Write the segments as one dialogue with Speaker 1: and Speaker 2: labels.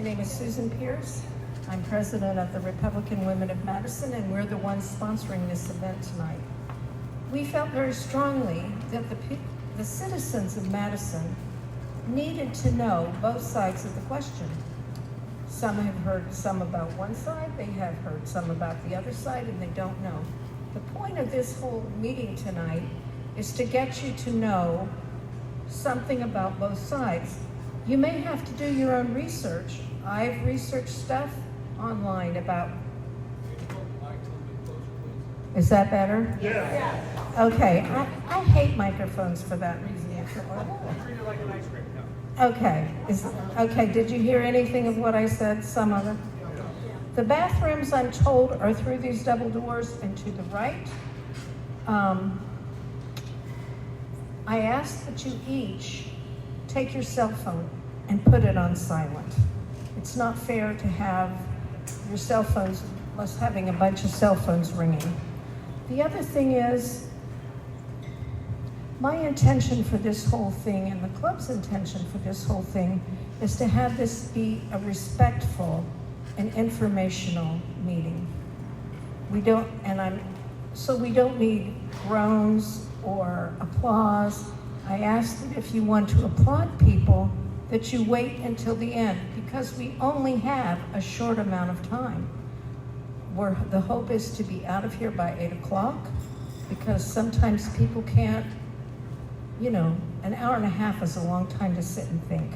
Speaker 1: name is Susan Pierce. I'm president of the Republican Women of Madison, and we're the ones sponsoring this event tonight. We felt very strongly that the citizens of Madison needed to know both sides of the question. Some have heard some about one side, they have heard some about the other side, and they don't know. The point of this whole meeting tonight is to get you to know something about both sides. You may have to do your own research. I've researched stuff online about... Is that better?
Speaker 2: Yeah.
Speaker 1: Okay, I hate microphones for that reason.
Speaker 2: Treat it like an ice cream.
Speaker 1: Okay, okay, did you hear anything of what I said? Some of it? The bathrooms, I'm told, are through these double doors and to the right. I ask that you each take your cell phone and put it on silent. It's not fair to have your cell phones, plus having a bunch of cell phones ringing. The other thing is, my intention for this whole thing and the club's intention for this whole thing is to have this be a respectful and informational meeting. We don't need groans or applause. I ask that if you want to applaud people, that you wait until the end, because we only have a short amount of time. The hope is to be out of here by 8 o'clock, because sometimes people can't, an hour and a half is a long time to sit and think.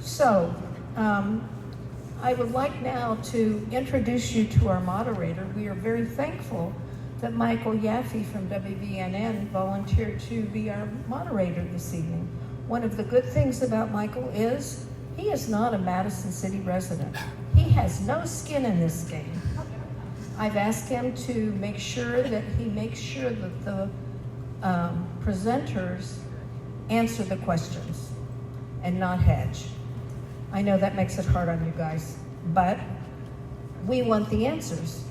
Speaker 1: So, I would like now to introduce you to our moderator. We are very thankful that Michael Yaffe from WVNN volunteered to be our moderator this evening. One of the good things about Michael is he is not a Madison City resident. He has no skin in this game. I've asked him to make sure that the presenters answer the questions and not hedge. I know that makes it hard on you guys, but we want the answers.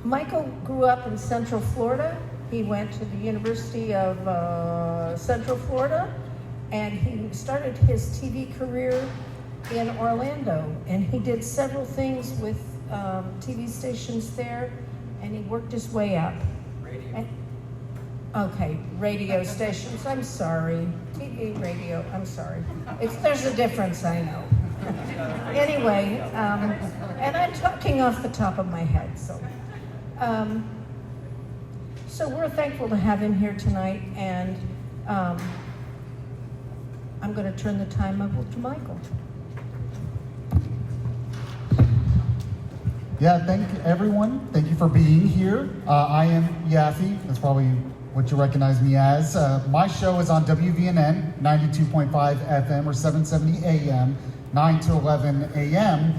Speaker 1: Michael grew up in Central Florida. He went to the University of Central Florida, and he started his TV career in Orlando, and he did several things with TV stations there, and he worked his way up. Radio stations, I'm sorry. TV, radio, I'm sorry. There's a difference, I know. Anyway, and I'm talking off the top of my head, so we're thankful to have him here tonight, and I'm going to turn the time over to Michael.
Speaker 3: Yeah, thank you, everyone. Thank you for being here. I am Yaffe. That's probably what you recognize me as. My show is on WVNN, 92.5 FM or 770 AM, 9 to 11 AM.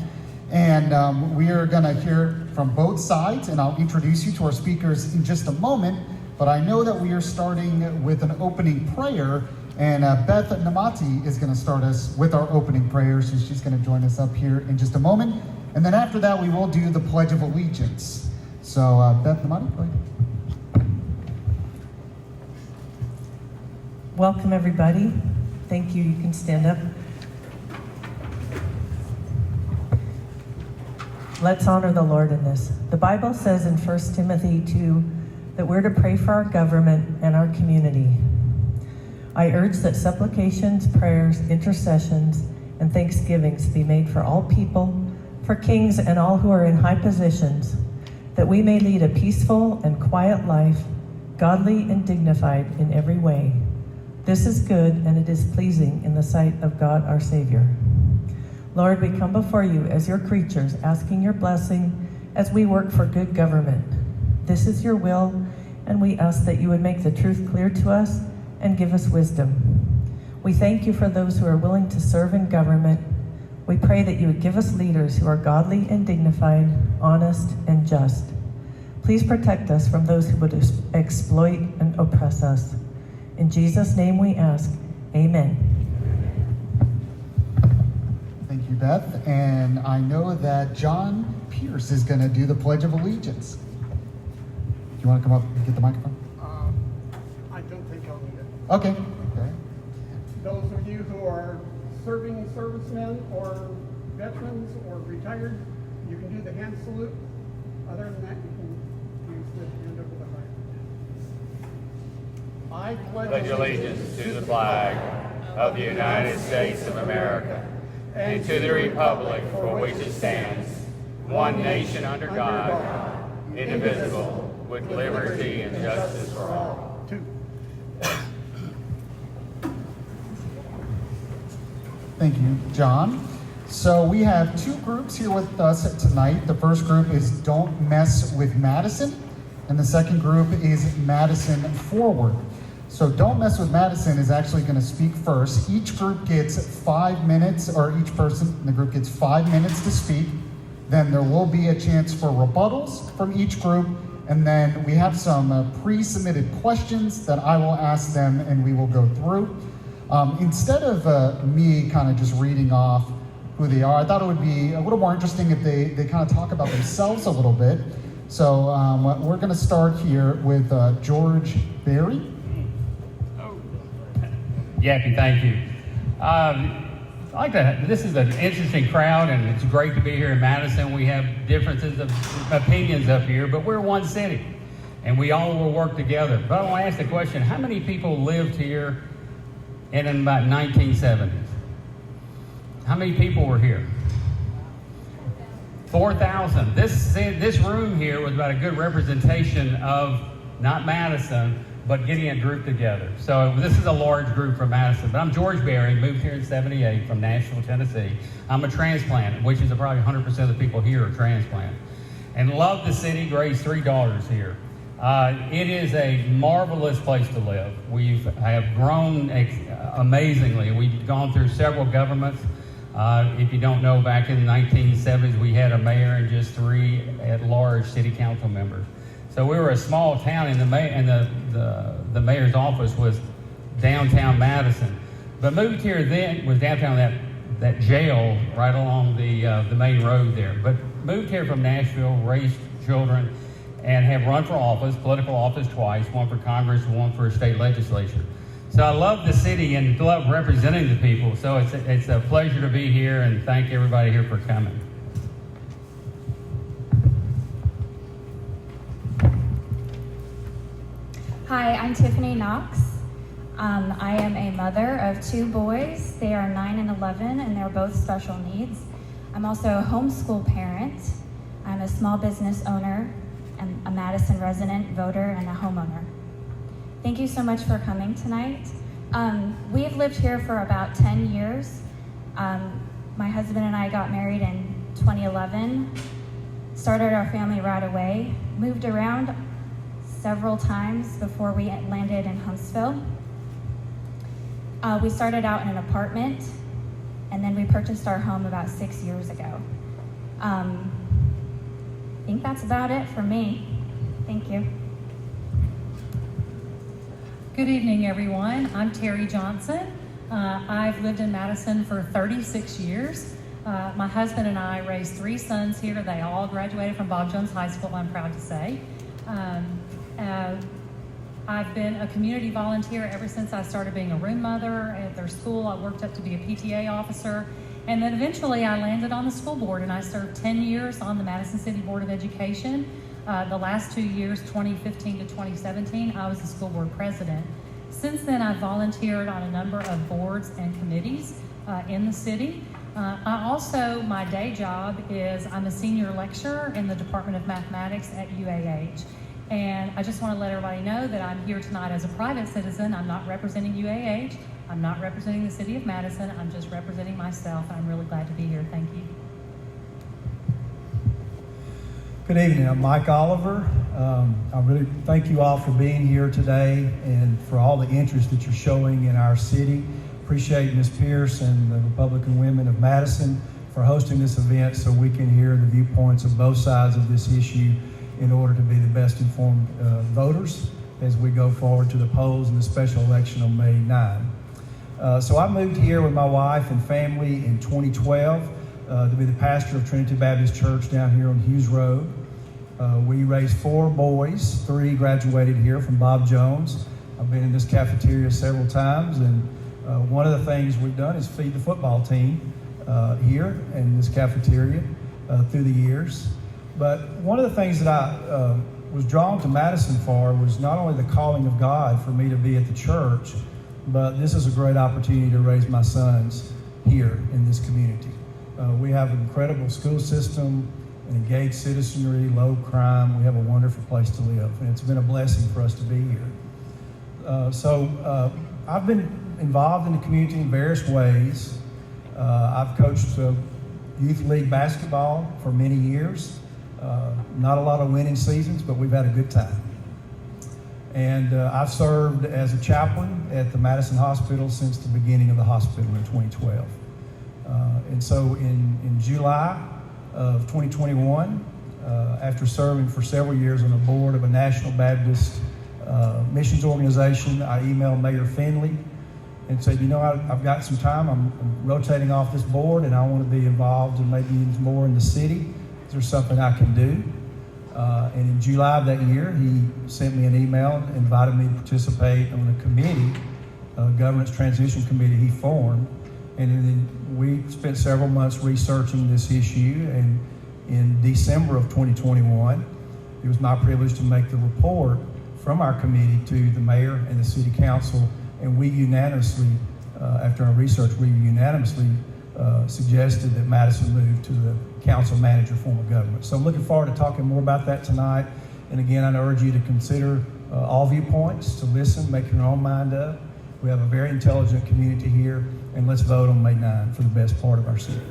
Speaker 3: And we are going to hear from both sides, and I'll introduce you to our speakers in just a moment. But I know that we are starting with an opening prayer, and Beth Namati is going to start us with our opening prayer, so she's going to join us up here in just a moment. And then after that, we will do the Pledge of Allegiance. So Beth Namati, go ahead.
Speaker 4: Welcome, everybody. Thank you. You can stand up. Let's honor the Lord in this. The Bible says in 1 Timothy 2 that we're to pray for our government and our community. I urge that supplications, prayers, intercessions, and thanksgivings be made for all people, for kings and all who are in high positions, that we may lead a peaceful and quiet life, godly and dignified in every way. This is good, and it is pleasing in the sight of God our Savior. Lord, we come before you as your creatures, asking your blessing as we work for good government. This is your will, and we ask that you would make the truth clear to us and give us wisdom. We thank you for those who are willing to serve in government. We pray that you would give us leaders who are godly and dignified, honest and just. Please protect us from those who would exploit and oppress us. In Jesus' name we ask, amen.
Speaker 3: Thank you, Beth. And I know that John Pierce is going to do the Pledge of Allegiance. Do you want to come up and get the microphone?
Speaker 2: I don't think I'll need it.
Speaker 3: Okay.
Speaker 2: Those of you who are serving servicemen or veterans or retired, you can do the hand salute. Other than that, you can use the hand over the heart. I
Speaker 5: Pledge allegiance to the flag of the United States of America and to the republic for which it stands, one nation under God, indivisible, with liberty and justice for all.
Speaker 2: Two.
Speaker 3: Thank you, John. So we have two groups here with us tonight. The first group is Don't Mess with Madison, and the second group is Madison Forward. So Don't Mess with Madison is actually going to speak first. Each group gets 5 minutes, or each person in the group gets 5 minutes to speak. Then there will be a chance for rebuttals from each group, and then we have some pre-submitted questions that I will ask them and we will go through. Instead of me kind of just reading off who they are, I thought it would be a little more interesting if they kind of talk about themselves a little bit. So we're going to start here with George Berry.
Speaker 6: Yappy, thank you. This is an interesting crowd, and it's great to be here in Madison. We have differences of opinions up here, but we're one city, and we all will work together. But I want to ask the question, how many people lived here in about 1970s? How many people were here? 4,000. This room here was about a good representation of not Madison, but getting a group together. So this is a large group from Madison. But I'm George Berry, moved here in '78 from Nashville, Tennessee. I'm a transplant, which is probably 100% of the people here are transplant. And love the city, raised 3 daughters here. It is a marvelous place to live. We have grown amazingly. We've gone through several governments. If you don't know, back in the 1970s, we had a mayor and just 3 at-large city council members. So we were a small town, and the mayor's office was downtown Madison. But moved here then was downtown that jail right along the main road there. But moved here from Nashville, raised children, and have run for office, political office twice, one for Congress and one for a state legislature. So I love the city and love representing the people. So it's a pleasure to be here, and thank everybody here for coming.
Speaker 7: Hi, I'm Tiffany Knox. I am a mother of 2 boys. They are 9 and 11, and they're both special needs. I'm also a homeschool parent. I'm a small business owner, and a Madison resident, voter, and a homeowner. Thank you so much for coming tonight. We have lived here for about 10 years. My husband and I got married in 2011, started our family right away, moved around several times before we landed in Huntsville. We started out in an apartment, and then we purchased our home about 6 years ago. I think that's about it for me. Thank you.
Speaker 8: Good evening, everyone. I'm Terry Johnson. I've lived in Madison for 36 years. My husband and I raised 3 sons here. They all graduated from Bob Jones High School, I'm proud to say. I've been a community volunteer ever since I started being a room mother at their school. I worked up to be a PTA officer, and then eventually I landed on the school board, and I served 10 years on the Madison City Board of Education. The last 2 years, 2015 to 2017, I was the school board president. Since then, I've volunteered on a number of boards and committees in the city. My day job is I'm a senior lecturer in the Department of Mathematics at UAH. And I just want to let everybody know that I'm here tonight as a private citizen. I'm not representing UAH. I'm not representing the city of Madison. I'm just representing myself, and I'm really glad to be here. Thank you.
Speaker 9: Good evening. I'm Mike Oliver. I really thank you all for being here today and for all the interest that you're showing in our city. Appreciate Ms. Pierce and the Republican Women of Madison for hosting this event so we can hear the viewpoints of both sides of this issue in order to be the best informed voters as we go forward to the polls in the special election on May 9. So I moved here with my wife and family in 2012 to be the pastor of Trinity Baptist Church down here on Hughes Road. We raised 4 boys, 3 graduated here from Bob Jones. I've been in this cafeteria several times and One of the things we've done is feed the football team here in this cafeteria through the years. But one of the things that I was drawn to Madison for was not only the calling of God for me to be at the church, but this is a great opportunity to raise my sons here in this community. We have an incredible school system, an engaged citizenry, low crime. We have a wonderful place to live, and it's been a blessing for us to be here. So I've been involved in the community in various ways. I've coached youth league basketball for many years. Not a lot of winning seasons, but we've had a good time. And I've served as a chaplain at the Madison Hospital since the beginning of the hospital in 2012. And so in July of 2021, after serving for several years on the board of a National Baptist missions organization, I emailed Mayor Finley and said, I've got some time. I'm rotating off this board, and I want to be involved and maybe more in the city. Is there something I can do? And in July of that year, he sent me an email and invited me to participate on a committee, a governance transition committee he formed. And then we spent several months researching this issue. And in December of 2021, it was my privilege to make the report from our committee to the mayor and the city council. And we unanimously, after our research, suggested that Madison move to the council manager form of government. So I'm looking forward to talking more about that tonight. And again, I urge you to consider all viewpoints, to listen, make your own mind up. We have a very intelligent community here, and let's vote on May 9 for the best part of our city.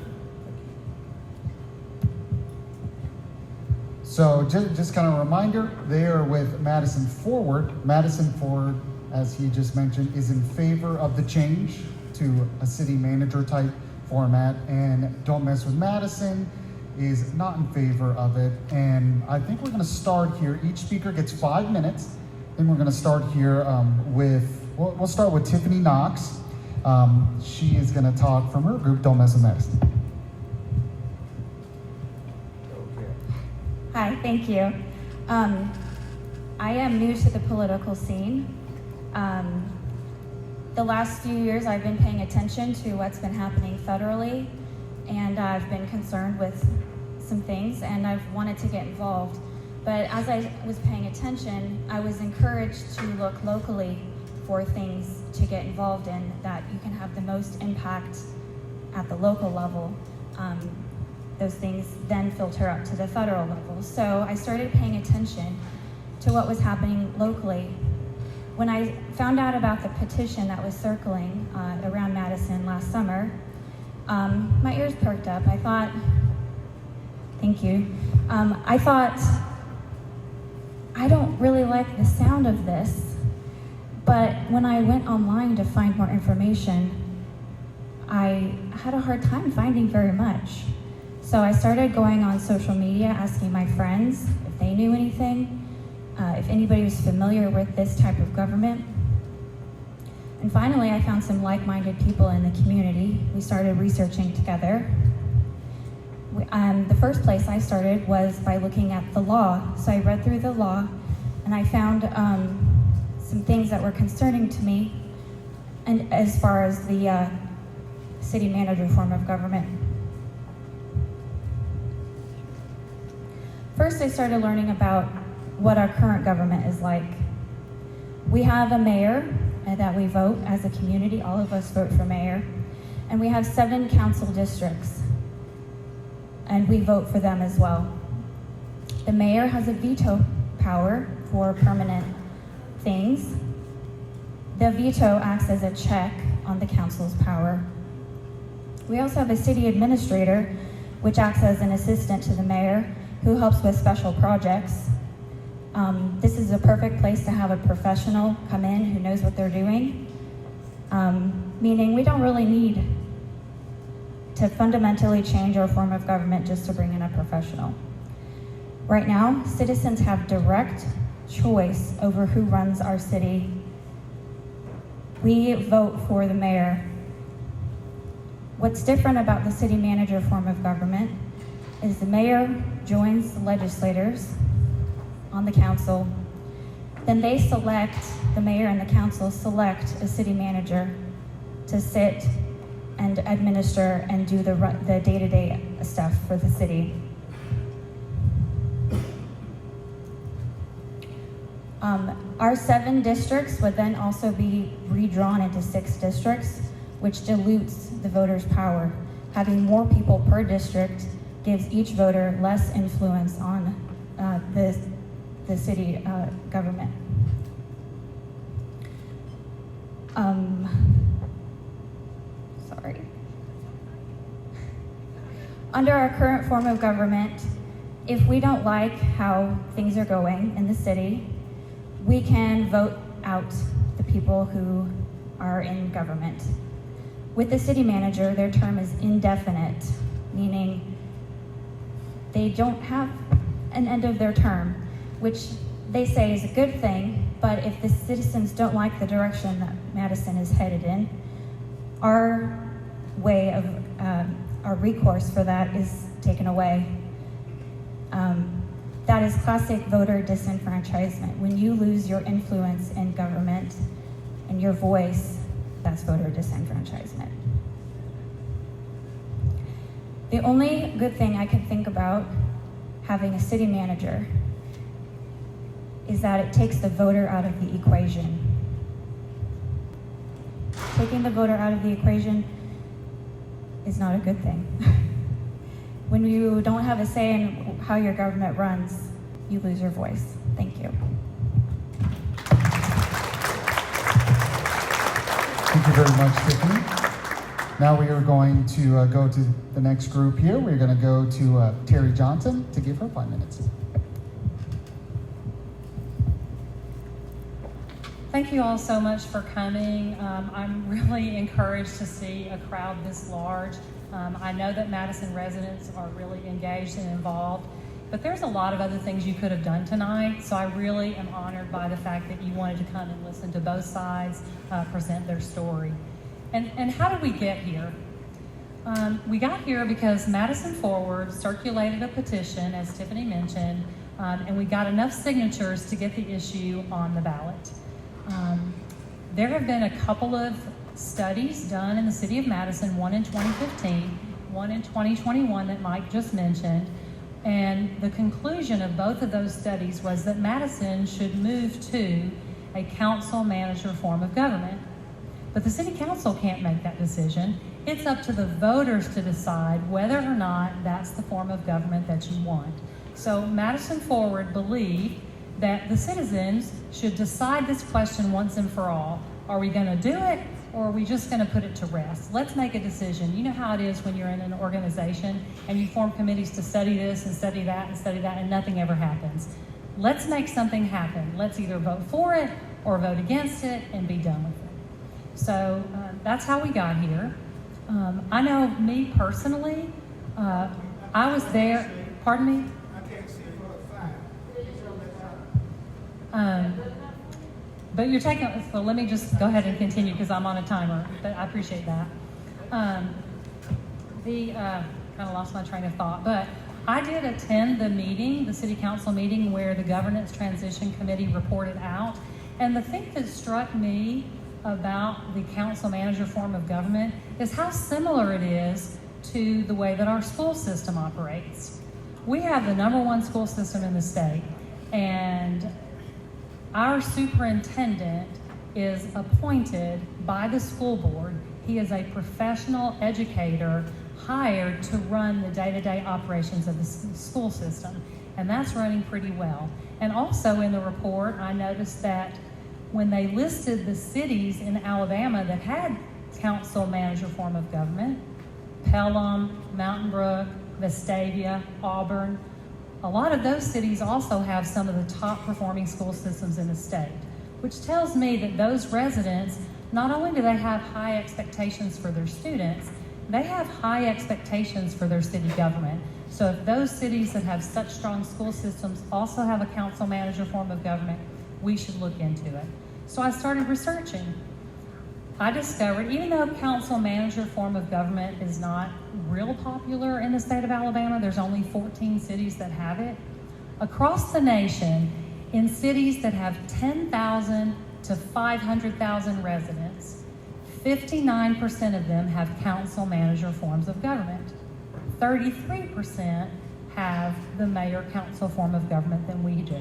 Speaker 3: So just kind of a reminder, they are with Madison Forward. Madison Forward, as he just mentioned, is in favor of the change to a city manager type format, and Don't Mess with Madison is not in favor of it. And I think we're going to start here. Each speaker gets 5 minutes. Then we're going to start here we'll start with Tiffany Knox. She is going to talk from her group, Don't Mess with Madison.
Speaker 7: Hi, thank you. I am new to the political scene. The last few years I've been paying attention to what's been happening federally, and I've been concerned with some things, and I've wanted to get involved. But as I was paying attention, I was encouraged to look locally for things to get involved in that you can have the most impact at the local level. Those things then filter up to the federal level. So I started paying attention to what was happening locally. When I found out about the petition that was circling around Madison last summer, my ears perked up. I thought, thank you. I thought, I don't really like the sound of this, but when I went online to find more information, I had a hard time finding very much. So I started going on social media, asking my friends if they knew anything, if anybody was familiar with this type of government. And finally, I found some like-minded people in the community. We started researching together. The first place I started was by looking at the law. So I read through the law, and I found some things that were concerning to me, and as far as the city manager form of government. First, I started learning about what our current government is like. We have a mayor that we vote as a community. All of us vote for mayor. And we have 7 council districts, and we vote for them as well. The mayor has a veto power for permanent things. The veto acts as a check on the council's power. We also have a city administrator, which acts as an assistant to the mayor, who helps with special projects. This is a perfect place to have a professional come in who knows what they're doing, meaning we don't really need to fundamentally change our form of government just to bring in a professional. Right now, citizens have direct choice over who runs our city. We vote for the mayor. What's different about the city manager form of government is the mayor joins the legislators on the council. Then they select, the mayor and the council select a city manager to sit and administer and do the day-to-day stuff for the city. Our 7 districts would then also be redrawn into 6 districts, which dilutes the voters' power. Having more people per district gives each voter less influence on the city government. Sorry. Under our current form of government, if we don't like how things are going in the city, we can vote out the people who are in government. With the city manager, their term is indefinite, meaning they don't have an end of their term, which they say is a good thing, but if the citizens don't like the direction that Madison is headed in, our way of, our recourse for that is taken away. That is classic voter disenfranchisement. When you lose your influence in government and your voice, that's voter disenfranchisement. The only good thing I can think about having a city manager is that it takes the voter out of the equation. Taking the voter out of the equation is not a good thing. When you don't have a say in how your government runs, you lose your voice. Thank you.
Speaker 3: Thank you very much, Tiffany. Now we are going to go to the next group here. We're going to go to Terry Johnson to give her 5 minutes.
Speaker 8: Thank you all so much for coming. I'm really encouraged to see a crowd this large. I know that Madison residents are really engaged and involved, but there's a lot of other things you could have done tonight, so I really am honored by the fact that you wanted to come and listen to both sides present their story. And how did we get here? We got here because Madison Forward circulated a petition, as Tiffany mentioned, and we got enough signatures to get the issue on the ballot. There have been a couple of studies done in the city of Madison, one in 2015, one in 2021 that Mike just mentioned, and the conclusion of both of those studies was that Madison should move to a council-manager form of government. But the city council can't make that decision. It's up to the voters to decide whether or not that's the form of government that you want. So Madison Forward believed that the citizens should decide this question once and for all. Are we going to do it, or are we just going to put it to rest? Let's make a decision. You know how it is when you're in an organization and you form committees to study this and study that and study that, and nothing ever happens. Let's make something happen. Let's either vote for it or vote against it and be done with it. So that's how we got here. I know me personally, I was there, pardon me?
Speaker 2: I can't see for
Speaker 8: But you're taking, so let me just go ahead and continue because I'm on a timer, but I appreciate that. Kind of lost my train of thought, but I did attend the meeting, the city council meeting where the governance transition committee reported out. And the thing that struck me about the council manager form of government is how similar it is to the way that our school system operates. We have the #1 school system in the state, and our superintendent is appointed by the school board. He is a professional educator hired to run the day-to-day operations of the school system, and that's running pretty well. And also in the report, I noticed that when they listed the cities in Alabama that had council manager form of government, Pelham, Mountain Brook, Vestavia, Auburn, a lot of those cities also have some of the top performing school systems in the state, which tells me that those residents, not only do they have high expectations for their students, they have high expectations for their city government. So if those cities that have such strong school systems also have a council manager form of government, we should look into it. So I started researching. I discovered, even though council manager form of government is not real popular in the state of Alabama, there's only 14 cities that have it. Across the nation, in cities that have 10,000 to 500,000 residents, 59% of them have council manager forms of government. 33% have the mayor council form of government than we do.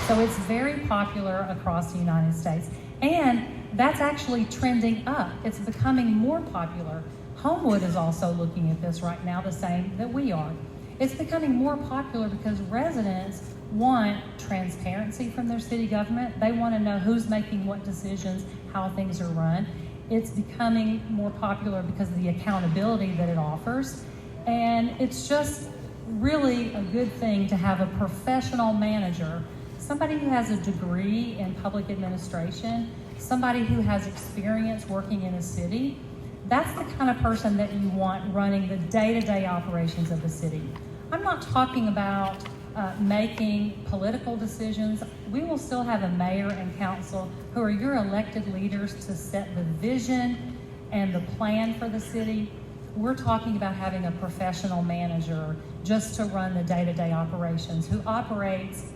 Speaker 8: So it's very popular across the United States. And that's actually trending up. It's becoming more popular. Homewood is also looking at this right now, the same that we are. It's becoming more popular because residents want transparency from their city government. They want to know who's making what decisions, how things are run. It's becoming more popular because of the accountability that it offers. And it's just really a good thing to have a professional manager, somebody who has a degree in public administration, somebody who has experience working in a city. That's the kind of person that you want running the day-to-day operations of the city. I'm not talking about making political decisions. We will still have a mayor and council who are your elected leaders to set the vision and the plan for the city. We're talking about having a professional manager just to run the day-to-day operations who operates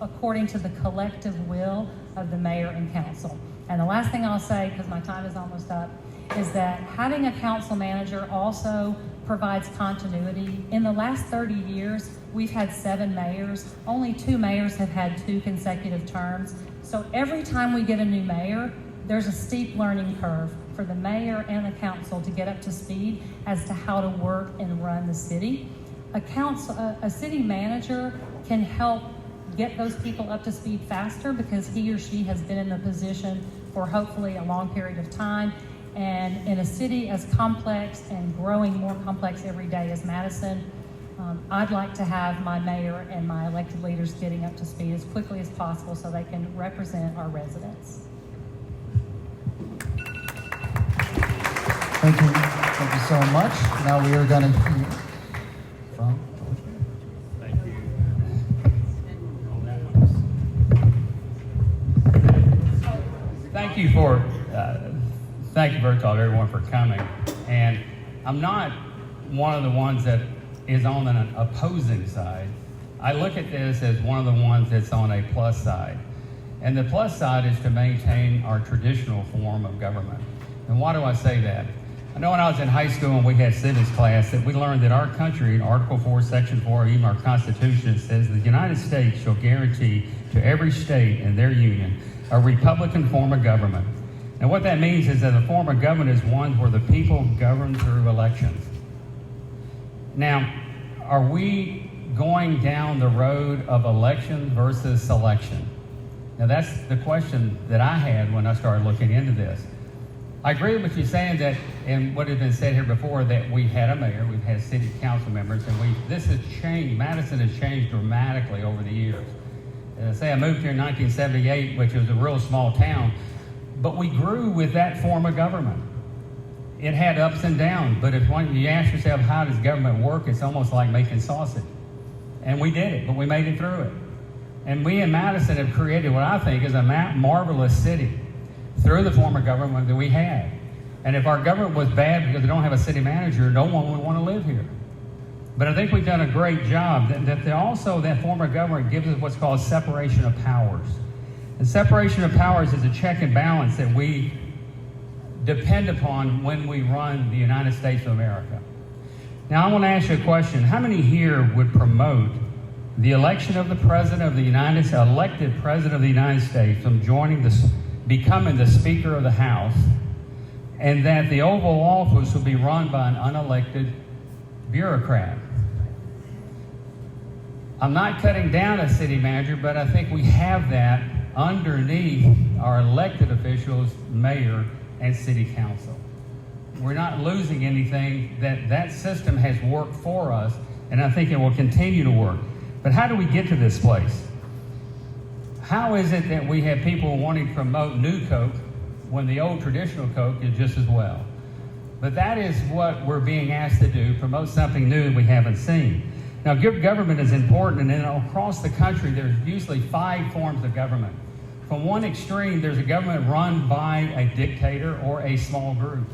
Speaker 8: according to the collective will of the mayor and council. And the last thing I'll say, because my time is almost up, is that having a council manager also provides continuity. In the last 30 years, we've had 7 mayors. Only 2 mayors have had 2 consecutive terms. So every time we get a new mayor, there's a steep learning curve for the mayor and the council to get up to speed as to how to work and run the city. A city manager can help get those people up to speed faster because he or she has been in the position for hopefully a long period of time. And in a city as complex and growing more complex every day as Madison, I'd like to have my mayor and my elected leaders getting up to speed as quickly as possible so they can represent our residents.
Speaker 3: Thank you. Thank you so much. Now we are going to hear from
Speaker 6: Thank you. Thank you, first of all, everyone, for coming. And I'm not one of the ones that is on an opposing side. I look at this as one of the ones that's on a plus side. And the plus side is to maintain our traditional form of government. And why do I say that? I know when I was in high school and we had civics class that we learned that our country, in Article 4, Section 4, even our Constitution, says the United States shall guarantee to every state in their union a Republican form of government. And what that means is that a form of government is one where the people govern through elections. Now, are we going down the road of election versus selection? Now, that's the question that I had when I started looking into this. I agree with you saying that, and what has been said here before, that we had a mayor, we've had city council members, and this has changed. Madison has changed dramatically over the years. Say I moved here in 1978, which was a real small town, but we grew with that form of government. It had ups and downs, but if you ask yourself, how does government work? It's almost like making sausage. And we did it, but we made it through it. And we in Madison have created what I think is a marvelous city through the form of government that we had. And if our government was bad because they don't have a city manager, no one would want to live here. But I think we've done a great job. That form of government gives us what's called separation of powers. And separation of powers is a check and balance that we depend upon when we run the United States of America. Now, I want to ask you a question. How many here would promote the election of the President of the elected President of the United States from becoming the Speaker of the House, and that the Oval Office will be run by an unelected bureaucrat? I'm not cutting down a city manager, but I think we have that underneath our elected officials, mayor, and city council. We're not losing anything. That system has worked for us, and I think it will continue to work. But how do we get to this place? How is it that we have people wanting to promote new Coke when the old traditional Coke is just as well? But that is what we're being asked to do, promote something new we haven't seen. Now, good government is important, and then across the country, there's usually 5 forms of government. From one extreme, there's a government run by a dictator or a small group.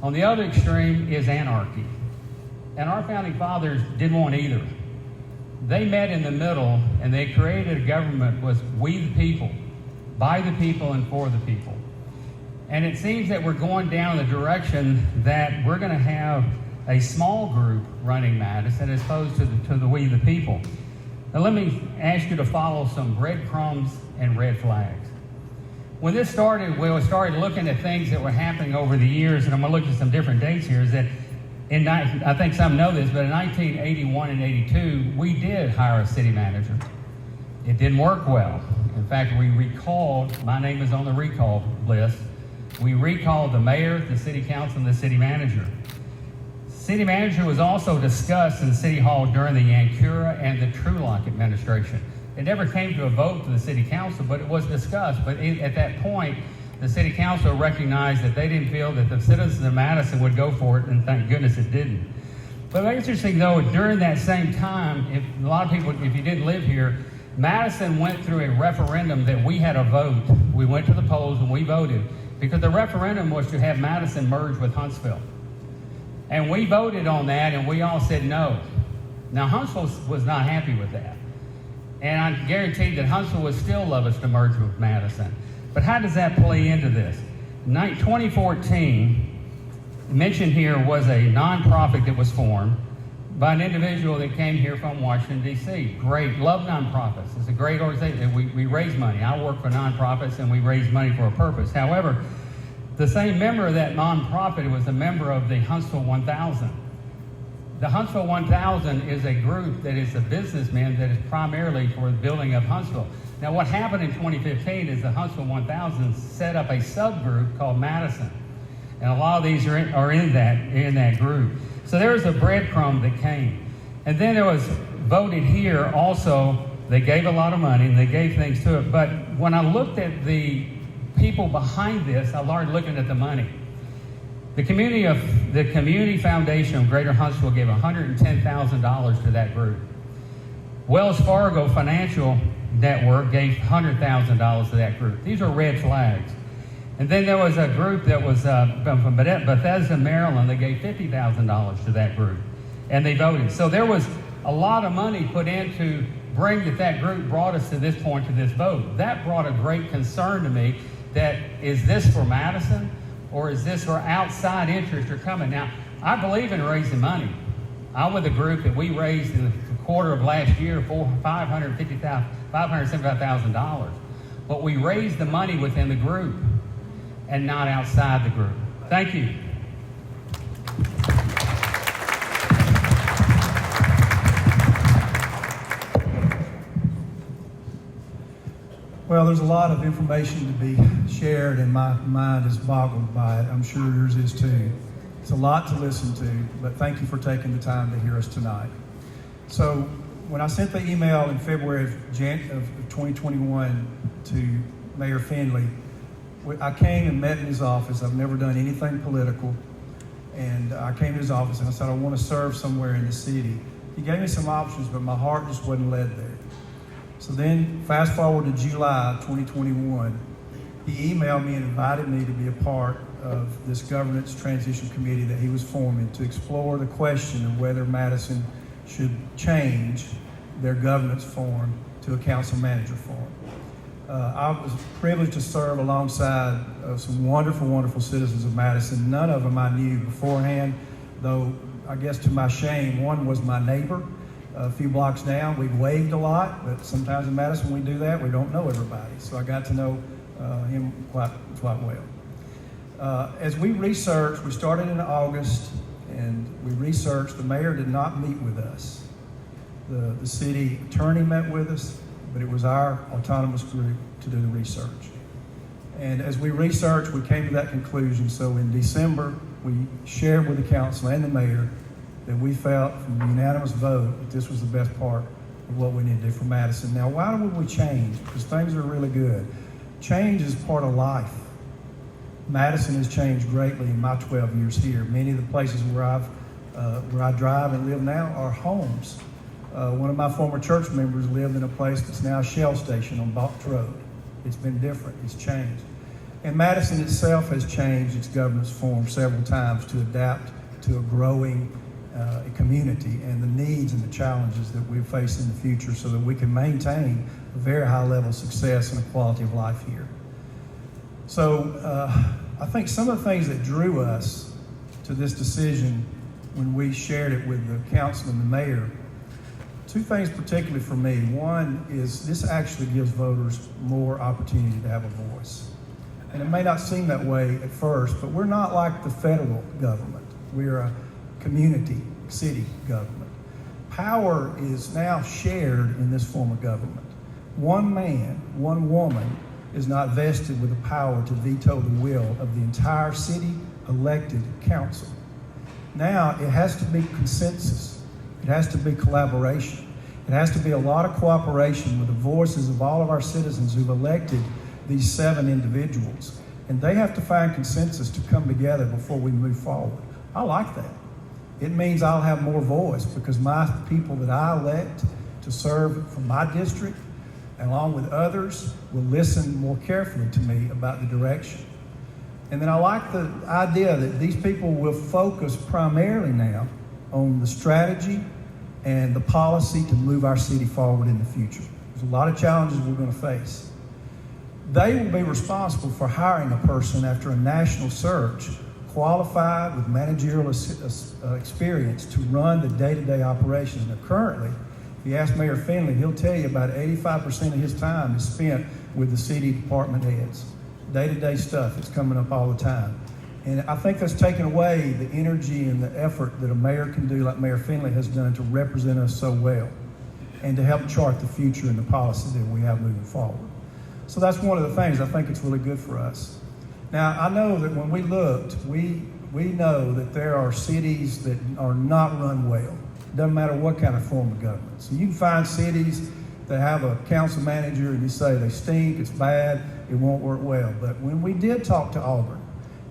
Speaker 6: On the other extreme is anarchy. And our founding fathers didn't want either. They met in the middle, and they created a government was we the people, by the people, and for the people. And it seems that we're going down the direction that we're going to have a small group running Madison as opposed to the we the people. Now let me ask you to follow some breadcrumbs and red flags. When this started, we started looking at things that were happening over the years, and I'm going to look at some different dates here, is that I think some know this, but in 1981 and 82, we did hire a city manager. It didn't work well. In fact, we recalled, my name is on the recall list, we recalled the mayor, the city council, and the city manager. City manager was also discussed in City Hall during the Yancura and the Trulock administration. It never came to a vote to the city council, but it was discussed. But at that point, the city council recognized that they didn't feel that the citizens of Madison would go for it, and thank goodness it didn't. But what's interesting though, during that same time, if a lot of people, if you didn't live here, Madison went through a referendum that we had a vote. We went to the polls and we voted because the referendum was to have Madison merge with Huntsville. And we voted on that and we all said no. Now Huntsville was not happy with that. And I guarantee that Huntsville would still love us to merge with Madison. But how does that play into this? 2014, mentioned here was a nonprofit that was formed by an individual that came here from Washington, D.C. Great, love nonprofits. It's a great organization. We raise money. I work for nonprofits and we raise money for a purpose. However, the same member of that nonprofit was a member of the Huntsville 1000. The Huntsville 1000 is a group that is a businessman that is primarily for the building of Huntsville. Now what happened in 2015 is the Huntsville 1000 set up a subgroup called Madison. And a lot of these are in that group. So there was a breadcrumb that came. And then there was voted here also, they gave a lot of money and they gave things to it. But when I looked at the people behind this, I started looking at the money. The Community Foundation of Greater Huntsville gave $110,000 to that group. Wells Fargo Financial Network gave $100,000 to that group. These are red flags. And then there was a group that was from Bethesda, Maryland. They gave $50,000 to that group, and they voted. So there was a lot of money put in to bring that group brought us to this point, to this vote. That brought a great concern to me that is this for Madison or is this for outside interest or coming? Now, I believe in raising money. I'm with a group that we raised in the quarter of last year $575,000. But we raised the money within the group and not outside the group. Thank you.
Speaker 9: Well, there's a lot of information to be shared, and my mind is boggled by it. I'm sure yours is too. It's a lot to listen to, but thank you for taking the time to hear us tonight. So when I sent the email in February of 2021 to Mayor Finley, I came and met in his office. I've never done anything political. And I came to his office and I said, I want to serve somewhere in the city. He gave me some options, but my heart just wasn't led there. So then, fast forward to July 2021, he emailed me and invited me to be a part of this governance transition committee that he was forming to explore the question of whether Madison should change their governance form to a council manager form. I was privileged to serve alongside some wonderful, wonderful citizens of Madison. None of them I knew beforehand, though I guess to my shame, one was my neighbor. A few blocks down, we waved a lot, but sometimes in Madison when we do that, we don't know everybody. So I got to know him quite well. As we researched, we started in August, and we researched. The mayor did not meet with us. The city attorney met with us, but it was our autonomous group to do the research. And as we researched, we came to that conclusion. So in December, we shared with the council and the mayor that we felt from the unanimous vote that this was the best part of what we need to do for Madison. Now, why would we change? Because things are really good. Change is part of life. Madison has changed greatly in my 12 years here. Many of the places where I drive and live now are homes. One of my former church members lived in a place that's now a Shell station on Balch Road. It's been different. It's changed. And Madison itself has changed its governance form several times to adapt to a growing community and the needs and the challenges that we face in the future so that we can maintain a very high level of success and a quality of life here. So I think some of the things that drew us to this decision when we shared it with the council and the mayor, two things particularly for me. One is this actually gives voters more opportunity to have a voice. And it may not seem that way at first, but we're not like the federal government. We're a community, city government. Power is now shared in this form of government. One man, one woman is not vested with the power to veto the will of the entire city elected council. Now it has to be consensus. It has to be collaboration. It has to be a lot of cooperation with the voices of all of our citizens who've elected these 7 individuals. And they have to find consensus to come together before we move forward. I like that. It means I'll have more voice because my people that I elect to serve from my district, along with others, will listen more carefully to me about the direction. And then I like the idea that these people will focus primarily now on the strategy and the policy to move our city forward in the future. There's a lot of challenges we're going to face. They will be responsible for hiring a person after a national search, qualified with managerial experience to run the day-to-day operations. Now currently, if you ask Mayor Finley, he'll tell you about 85% of his time is spent with the city department heads. Day-to-day stuff is coming up all the time. And I think that's taken away the energy and the effort that a mayor can do like Mayor Finley has done to represent us so well and to help chart the future and the policy that we have moving forward. So that's one of the things I think it's really good for us. Now, I know that when we looked, we know that there are cities that are not run well. Doesn't matter what kind of form of government. So you can find cities that have a council manager and you say they stink, it's bad, it won't work well. But when we did talk to Auburn,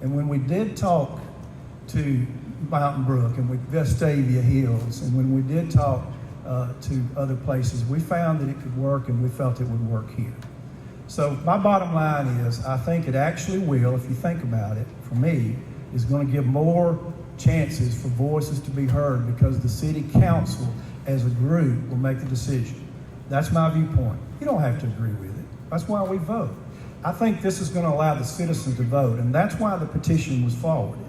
Speaker 9: and when we did talk to Mountain Brook and with Vestavia Hills, and when we did talk to other places, we found that it could work and we felt it would work here. So my bottom line is, I think it actually will, if you think about it, for me, is going to give more chances for voices to be heard because the city council as a group will make the decision. That's my viewpoint. You don't have to agree with it. That's why we vote. I think this is going to allow the citizens to vote, and that's why the petition was forwarded.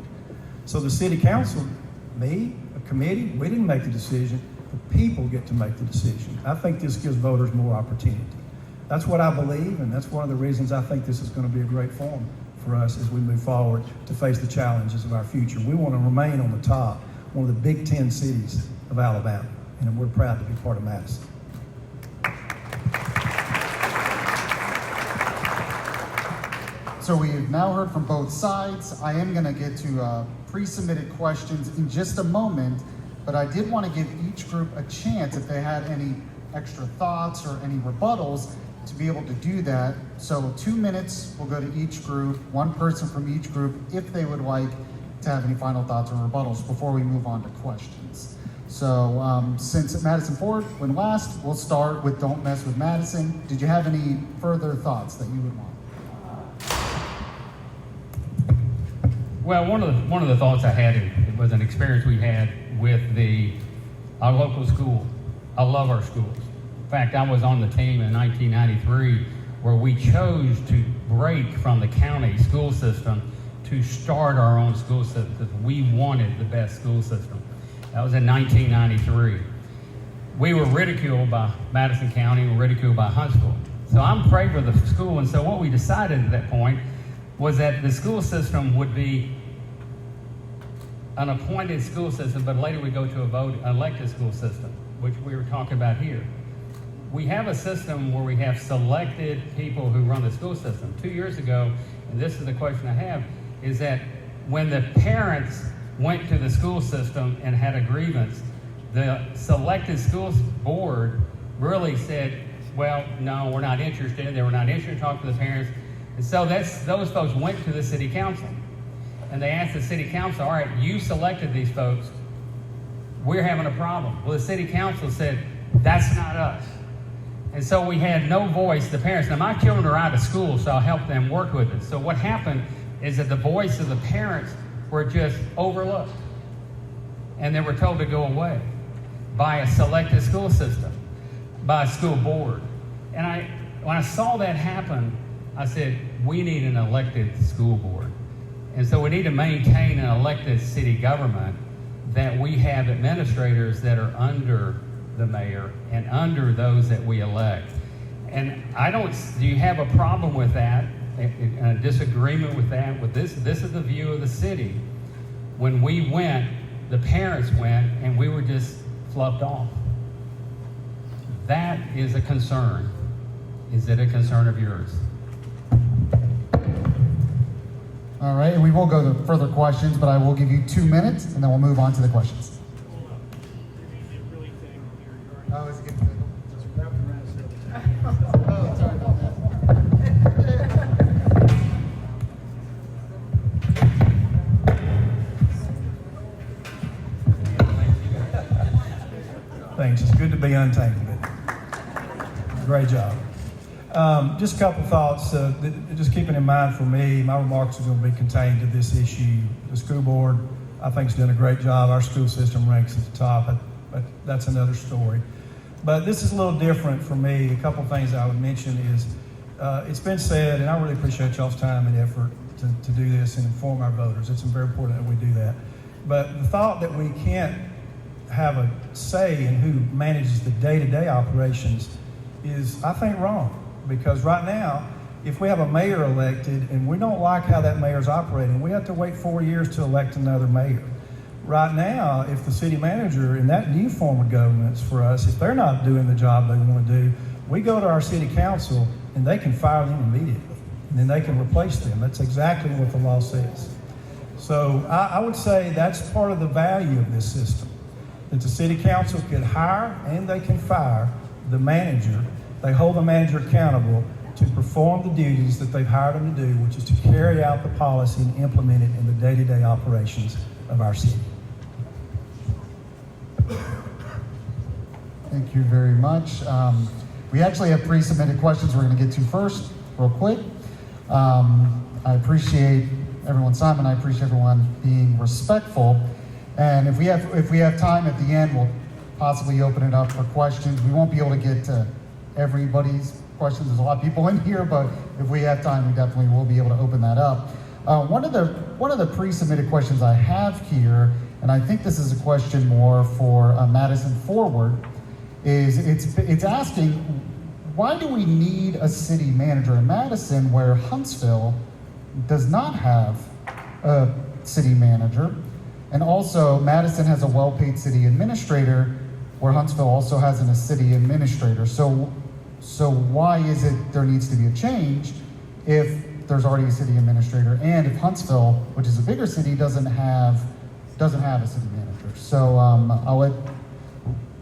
Speaker 9: So the city council, me, a committee, we didn't make the decision. The people get to make the decision. I think this gives voters more opportunity. That's what I believe, and that's one of the reasons I think this is going to be a great forum for us as we move forward to face the challenges of our future. We want to remain on the top, one of the big 10 cities of Alabama, and we're proud to be part of Madison.
Speaker 3: So we've now heard from both sides. I am going to get to pre-submitted questions in just a moment, but I did want to give each group a chance if they had any extra thoughts or any rebuttals to be able to do that. So 2 minutes will go to each group, one person from each group, if they would like to have any final thoughts or rebuttals before we move on to questions. So since Madison Ford went last, we'll start with Don't Mess with Madison. Did you have any further thoughts that you would want?
Speaker 6: Well, one of the thoughts I had, it was an experience we had with our local school. I love our schools. In fact, I was on the team in 1993 where we chose to break from the county school system to start our own school system because we wanted the best school system. That was in 1993. We were ridiculed by Madison County, we were ridiculed by Huntsville. So I'm afraid for the school, and so what we decided at that point was that the school system would be an appointed school system, but later we go to an elected school system, which we were talking about here. We have a system where we have selected people who run the school system. 2 years ago, and this is the question I have, is that when the parents went to the school system and had a grievance, the selected schools board really said, well, no, we're not interested. They were not interested in talking to the parents. And so those folks went to the city council. And they asked the city council, all right, you selected these folks. We're having a problem. Well, the city council said, that's not us. And so we had no voice, the parents. Now, my children are out of school, so I'll help them work with it. So what happened is that the voice of the parents were just overlooked. And they were told to go away by a selected school system, by a school board. And when I saw that happen, I said, we need an elected school board. And so we need to maintain an elected city government that we have administrators that are under the mayor and under those that we elect. And do you have a problem with that, a disagreement with that? With this is the view of the city. When we went, the parents went, and we were just flubbed off. That is a concern. Is it a concern of yours?
Speaker 3: All right, and we will go to further questions, but I will give you 2 minutes, and then we'll move on to the questions. Oh, is it getting bigger? Oh, sorry about that.
Speaker 9: Thanks. It's good to be untangled. Great job. Just a couple thoughts. Just keeping in mind for me, my remarks are going to be contained to this issue. The school board, I think, has done a great job. Our school system ranks at the top, but that's another story. But this is a little different for me. A couple things I would mention is, it's been said, and I really appreciate y'all's time and effort to do this and inform our voters. It's very important that we do that. But the thought that we can't have a say in who manages the day-to-day operations is, I think, wrong. Because right now, if we have a mayor elected and we don't like how that mayor's operating, we have to wait 4 years to elect another mayor. Right now, if the city manager in that new form of governance for us, if they're not doing the job they want to do, we go to our city council and they can fire them immediately. And then they can replace them. That's exactly what the law says. So I would say that's part of the value of this system, that the city council can hire and they can fire the manager. They hold the manager accountable to perform the duties that they've hired him to do, which is to carry out the policy and implement it in the day-to-day operations of our city.
Speaker 3: Thank you very much. We actually have pre-submitted questions we're going to get to first, real quick. I appreciate everyone's time, and I appreciate everyone being respectful. And if we have time at the end, we'll possibly open it up for questions. We won't be able to get to everybody's questions. There's a lot of people in here, but if we have time, we definitely will be able to open that up. One of the pre-submitted questions I have here, and I think this is a question more for Madison Forward, is it's asking, why do we need a city manager in Madison where Huntsville does not have a city manager? And also, Madison has a well-paid city administrator where Huntsville also has a city administrator. So why is it there needs to be a change if there's already a city administrator, and if Huntsville, which is a bigger city, doesn't have a city manager? So I'll let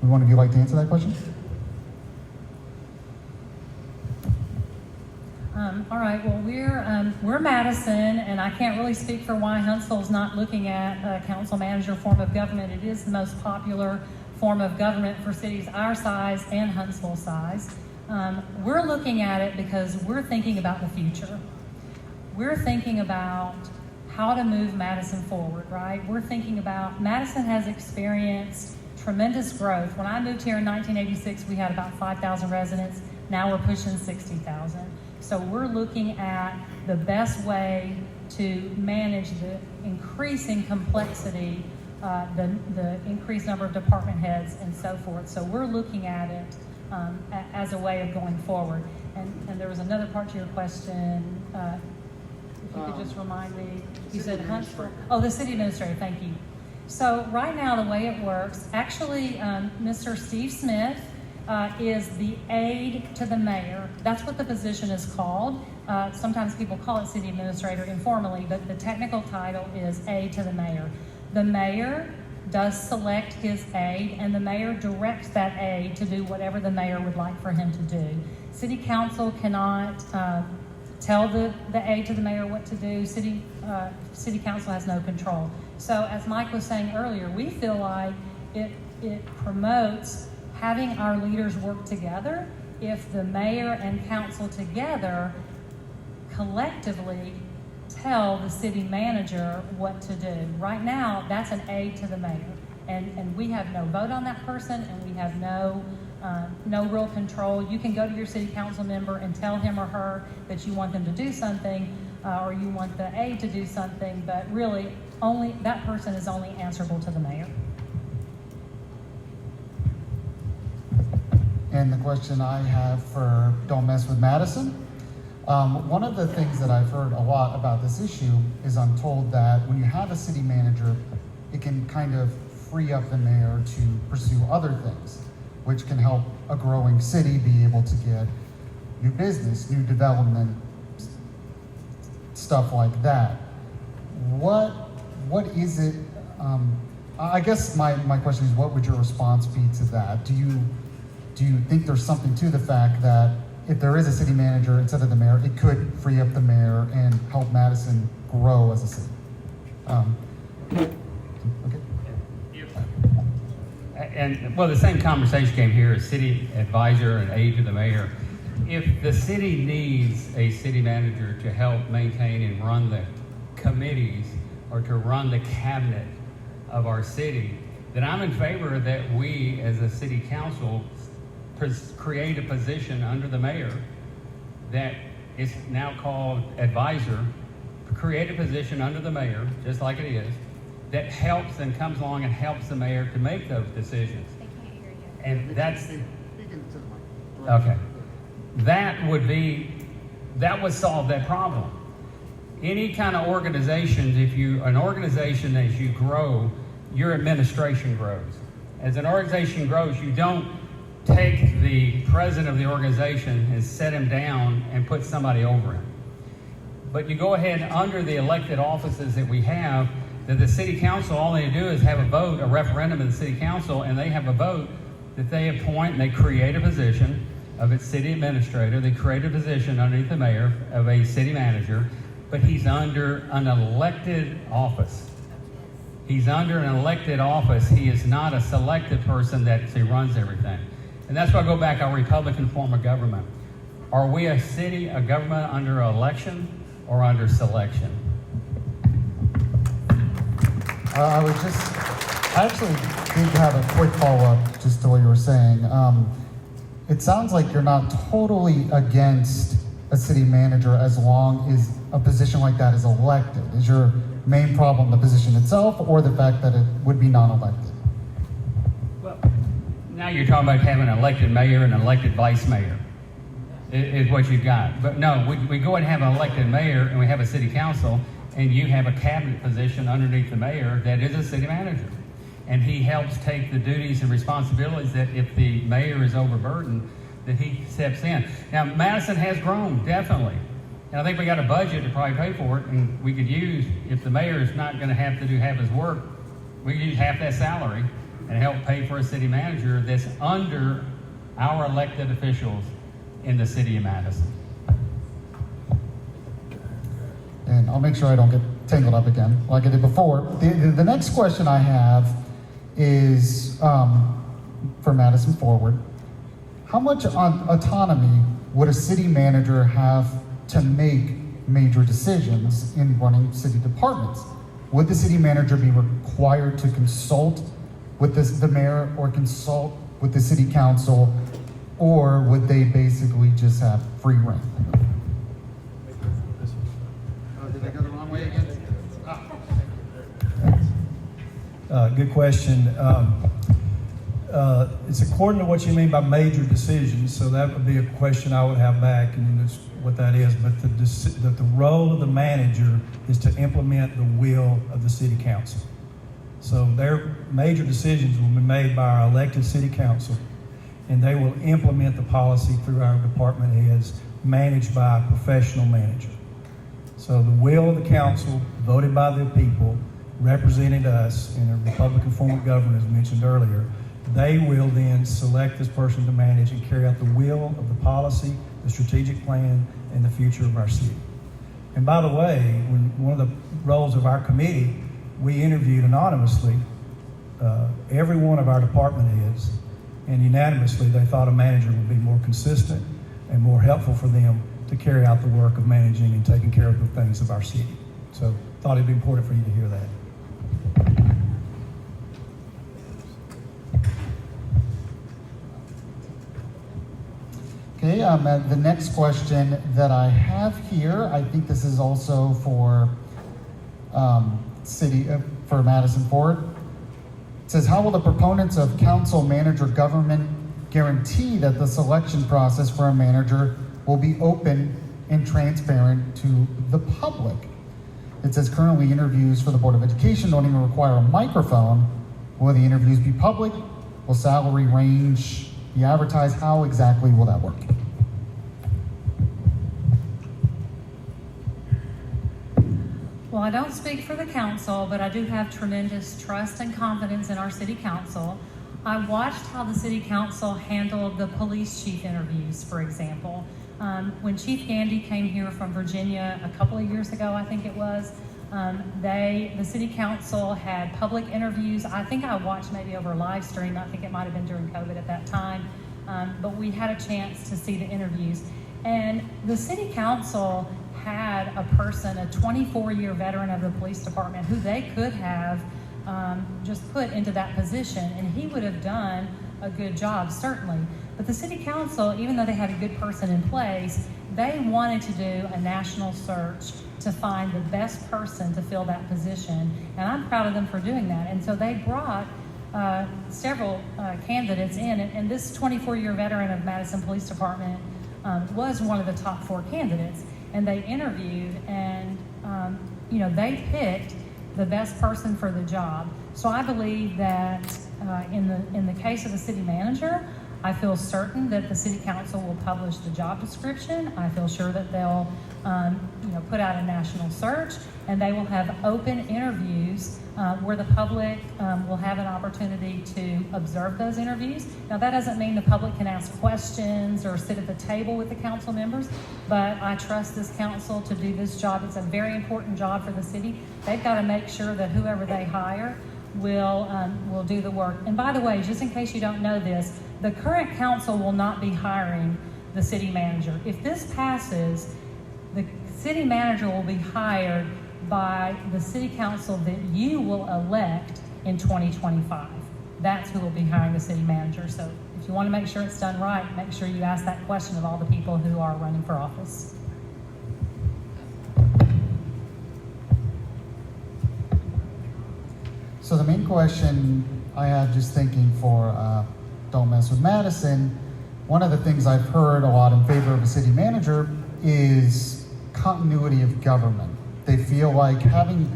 Speaker 3: one of you like to answer that question.
Speaker 8: All right. Well, we're Madison, and I can't really speak for why Huntsville's not looking at a council manager form of government. It is the most popular form of government for cities our size and Huntsville size. We're looking at it because we're thinking about the future. We're thinking about how to move Madison forward, right? We're thinking about, Madison has experienced tremendous growth. When I moved here in 1986, we had about 5,000 residents. Now we're pushing 60,000. So we're looking at the best way to manage the increasing complexity, the increased number of department heads and so forth. So we're looking at it as a way of going forward. And there was another part to your question. If you could just remind me. You said Huntsville. Oh, the city administrator, thank you. So right now the way it works, actually Mr. Steve Smith is the aide to the mayor. That's what the position is called. Sometimes people call it city administrator informally, but the technical title is aide to the mayor. The mayor does select his aide, and the mayor directs that aide to do whatever the mayor would like for him to do. City council cannot tell the aide to the mayor what to do. City council has no control. So as Mike was saying earlier, we feel like it promotes having our leaders work together if the mayor and council together collectively tell the city manager what to do. Right now, that's an aide to the mayor. And we have no vote on that person, and we have no real control. You can go to your city council member and tell him or her that you want them to do something, or you want the A to do something, but really only that person is only answerable to the mayor.
Speaker 3: And the question I have for Don't Mess with Madison. One of the things that I've heard a lot about this issue is I'm told that when you have a city manager, it can kind of free up the mayor to pursue other things, which can help a growing city be able to get new business, new development, stuff like that. What is it? I guess my question is, what would your response be to that? Do you think there's something to the fact that if there is a city manager instead of the mayor, it could free up the mayor and help Madison grow as a city? Okay.
Speaker 6: And well, the same conversation came here as city advisor and aide to the mayor. If the city needs a city manager to help maintain and run the committees or to run the cabinet of our city, then I'm in favor that we as a city council create a position under the mayor that is now called advisor, create a position under the mayor, just like it is, that helps and comes along and helps the mayor to make those decisions.
Speaker 7: They can't hear you.
Speaker 6: And that's, okay. That would solve that problem. Any kind of organizations, an organization as you grow, your administration grows. As an organization grows, you don't take the president of the organization and set him down and put somebody over him. But you go ahead under the elected offices that we have, that the city council, all they do is have a vote, a referendum in the city council, and they have a vote that they appoint and they create a position of its city administrator. They create a position underneath the mayor of a city manager, but he's under an elected office. He's under an elected office. He is not a selected person that runs everything. And that's why I go back our Republican form of government. Are we a government under election or under selection?
Speaker 3: I actually did have a quick follow-up just to what you were saying. It sounds like you're not totally against a city manager as long as a position like that is elected. Is your main problem the position itself or the fact that it would be non-elected?
Speaker 6: Well, now you're talking about having an elected mayor and an elected vice mayor is what you've got. But no, we go and have an elected mayor and we have a city council and you have a cabinet position underneath the mayor that is a city manager. And he helps take the duties and responsibilities that if the mayor is overburdened, that he steps in. Now, Madison has grown, definitely. And I think we got a budget to probably pay for it, and we could use, if the mayor is not gonna have to do half his work, we could use half that salary and help pay for a city manager that's under our elected officials in the city of Madison.
Speaker 3: And I'll make sure I don't get tangled up again like I did before. The next question I have is for Madison Forward. How much autonomy would a city manager have to make major decisions in running city departments? Would the city manager be required to consult with the mayor or consult with the city council, or would they basically just have free reign? Did I go the wrong way again?
Speaker 9: Good question. It's according to what you mean by major decisions, so that would be a question I would have back, and that's what that is. But the role of the manager is to implement the will of the city council. So their major decisions will be made by our elected city council, and they will implement the policy through our department heads, managed by a professional manager. So the will of the council, voted by the people, represented us in a Republican form of government, as mentioned earlier, they will then select this person to manage and carry out the will of the policy, the strategic plan, and the future of our city. And by the way, when one of the roles of our committee, we interviewed anonymously every one of our department heads, and unanimously they thought a manager would be more consistent and more helpful for them to carry out the work of managing and taking care of the things of our city. So thought it'd be important for you to hear that.
Speaker 3: Okay, the next question that I have here, I think this is also for for Madison Forward. It says, how will the proponents of council manager government guarantee that the selection process for a manager will be open and transparent to the public? It says currently interviews for the Board of Education don't even require a microphone. Will the interviews be public? Will salary range be advertised? How exactly will that work?
Speaker 8: Well, I don't speak for the council, but I do have tremendous trust and confidence in our city council. I watched how the city council handled the police chief interviews, for example. When Chief Gandy came here from Virginia a couple of years ago, I think it was, the city council had public interviews. I think I watched maybe over live stream. I think it might have been during COVID at that time. But we had a chance to see the interviews. And the city council had a person, a 24-year veteran of the police department, who they could have just put into that position, and he would have done a good job, certainly. But the city council, even though they had a good person in place, they wanted to do a national search to find the best person to fill that position, and I'm proud of them for doing that. And so they brought several candidates in, and this 24-year veteran of Madison Police Department was one of the top 4 candidates. And they interviewed, and they picked the best person for the job. So I believe that in the case of the city manager, I feel certain that the city council will publish the job description. I feel sure that they'll put out a national search, and they will have open interviews where the public will have an opportunity to observe those interviews. Now, that doesn't mean the public can ask questions or sit at the table with the council members, but I trust this council to do this job. It's a very important job for the city. They've got to make sure that whoever they hire will do the work. And by the way, just in case you don't know this, the current council will not be hiring the city manager. If this passes, the city manager will be hired by the city council that you will elect in 2025. That's who will be hiring the city manager. So if you want to make sure it's done right, make sure you ask that question of all the people who are running for office.
Speaker 3: So the main question I had, just thinking for Don't Mess with Madison, one of the things I've heard a lot in favor of a city manager is continuity of government. They feel like having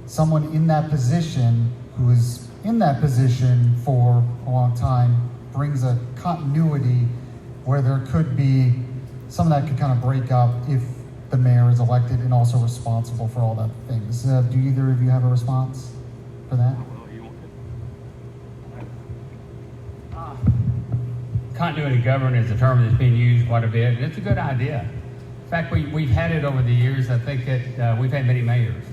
Speaker 3: someone in that position who is in that position for a long time brings a continuity where there could be some of that could kind of break up if the mayor is elected and also responsible for all that things. Do either of you have a response for that?
Speaker 6: Continuity of government is a term that's being used quite a bit, and it's a good idea. In fact, we've had it over the years. I think that we've had many mayors.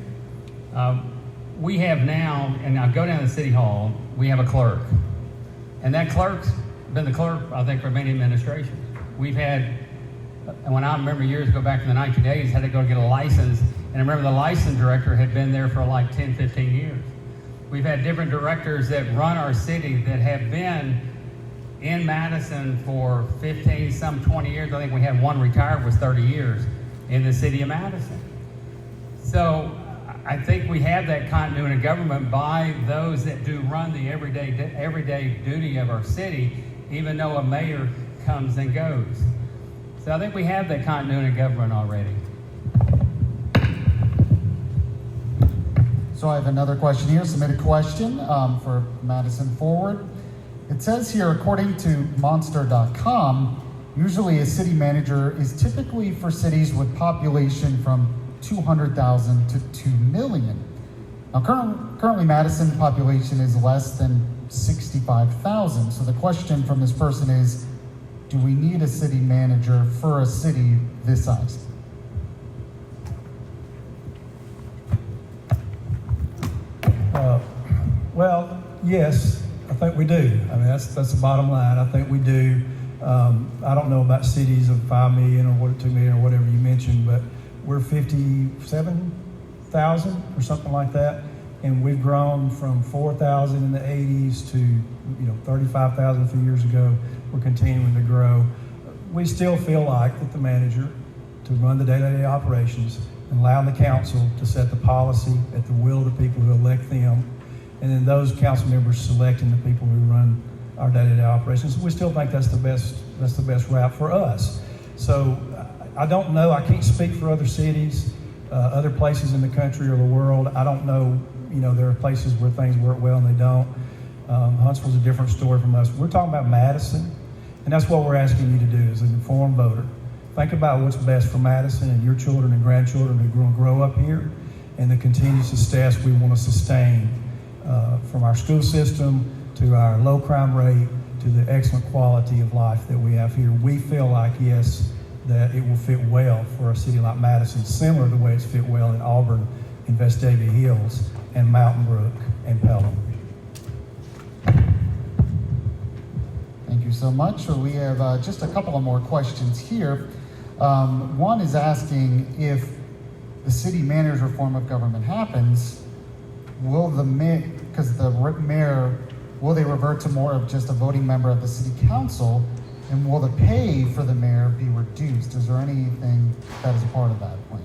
Speaker 6: We have now, and I go down to City Hall, we have a clerk. And that clerk's been the clerk, I think, for many administrations. We've had, when I remember years ago back in the 1980s, had to go get a license. And I remember the license director had been there for like 10, 15 years. We've had different directors that run our city that have been in Madison for 15, some 20 years. I think we had one retired was 30 years in the city of Madison. So I think we have that continuity of government by those that do run the everyday duty of our city, even though a mayor comes and goes. So I think we have that continuity of government already.
Speaker 3: So I have another question here, submitted question for Madison Forward. It says here, according to Monster.com, usually a city manager is typically for cities with population from 200,000 to 2 million. Now currently Madison population is less than 65,000. So the question from this person is, do we need a city manager for a city this size?
Speaker 9: Well, yes, I think we do. I mean, that's the bottom line. I think we do. I don't know about cities of 5 million or 2 million or whatever you mentioned, but we're 57,000 or something like that, and we've grown from 4,000 in the 80s to 35,000 a few years ago. We're continuing to grow. we still feel like that the manager to run the day-to-day operations and allow the council to set the policy at the will of the people who elect them, and then those council members selecting the people who run our day-to-day operations. We still think that's the best route for us. So I don't know. I can't speak for other cities, other places in the country or the world. I don't know. There are places where things work well and they don't. Huntsville's a different story from us. We're talking about Madison, and that's what we're asking you to do as an informed voter. Think about what's best for Madison and your children and grandchildren who are going to grow up here, and the continued success we want to sustain from our school system to our low crime rate to the excellent quality of life that we have here. We feel like, yes, that it will fit well for a city like Madison, similar to the way it's fit well in Auburn and Vestavia Hills and Mountain Brook and Pelham.
Speaker 3: Thank you so much. So we have just a couple of more questions here. One is asking, if the city manager form of government happens, will the mayor, will they revert to more of just a voting member of the city council, and will the pay for the mayor be reduced? Is there anything that is a part of that plan?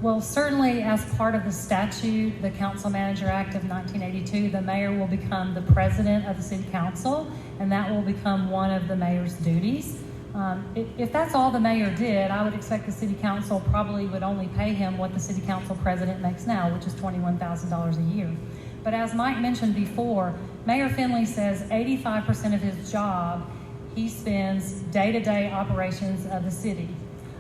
Speaker 8: Well, certainly as part of the statute, the Council Manager Act of 1982, the mayor will become the president of the city council, and that will become one of the mayor's duties. If that's all the mayor did, I would expect the city council probably would only pay him what the city council president makes now, which is $21,000 a year. But as Mike mentioned before, Mayor Finley says 85% of his job he spends day-to-day operations of the city.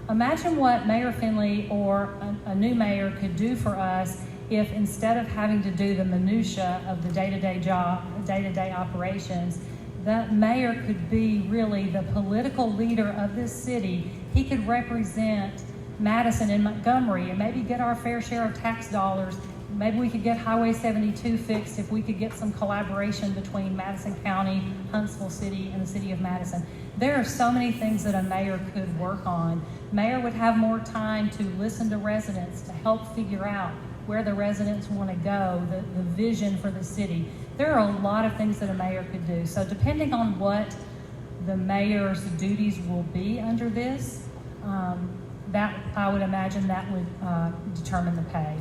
Speaker 8: Imagine what Mayor Finley or a new mayor could do for us if, instead of having to do the minutia of the day-to-day job, day-to-day operations, the mayor could be really the political leader of this city. He could represent Madison and Montgomery and maybe get our fair share of tax dollars. Maybe we could get Highway 72 fixed if we could get some collaboration between Madison County, Huntsville City, and the city of Madison. There are so many things that a mayor could work on. Mayor would have more time to listen to residents, to help figure out where the residents want to go, the vision for the city. There are a lot of things that a mayor could do. So depending on what the mayor's duties will be under this, that I would imagine that would determine the pay.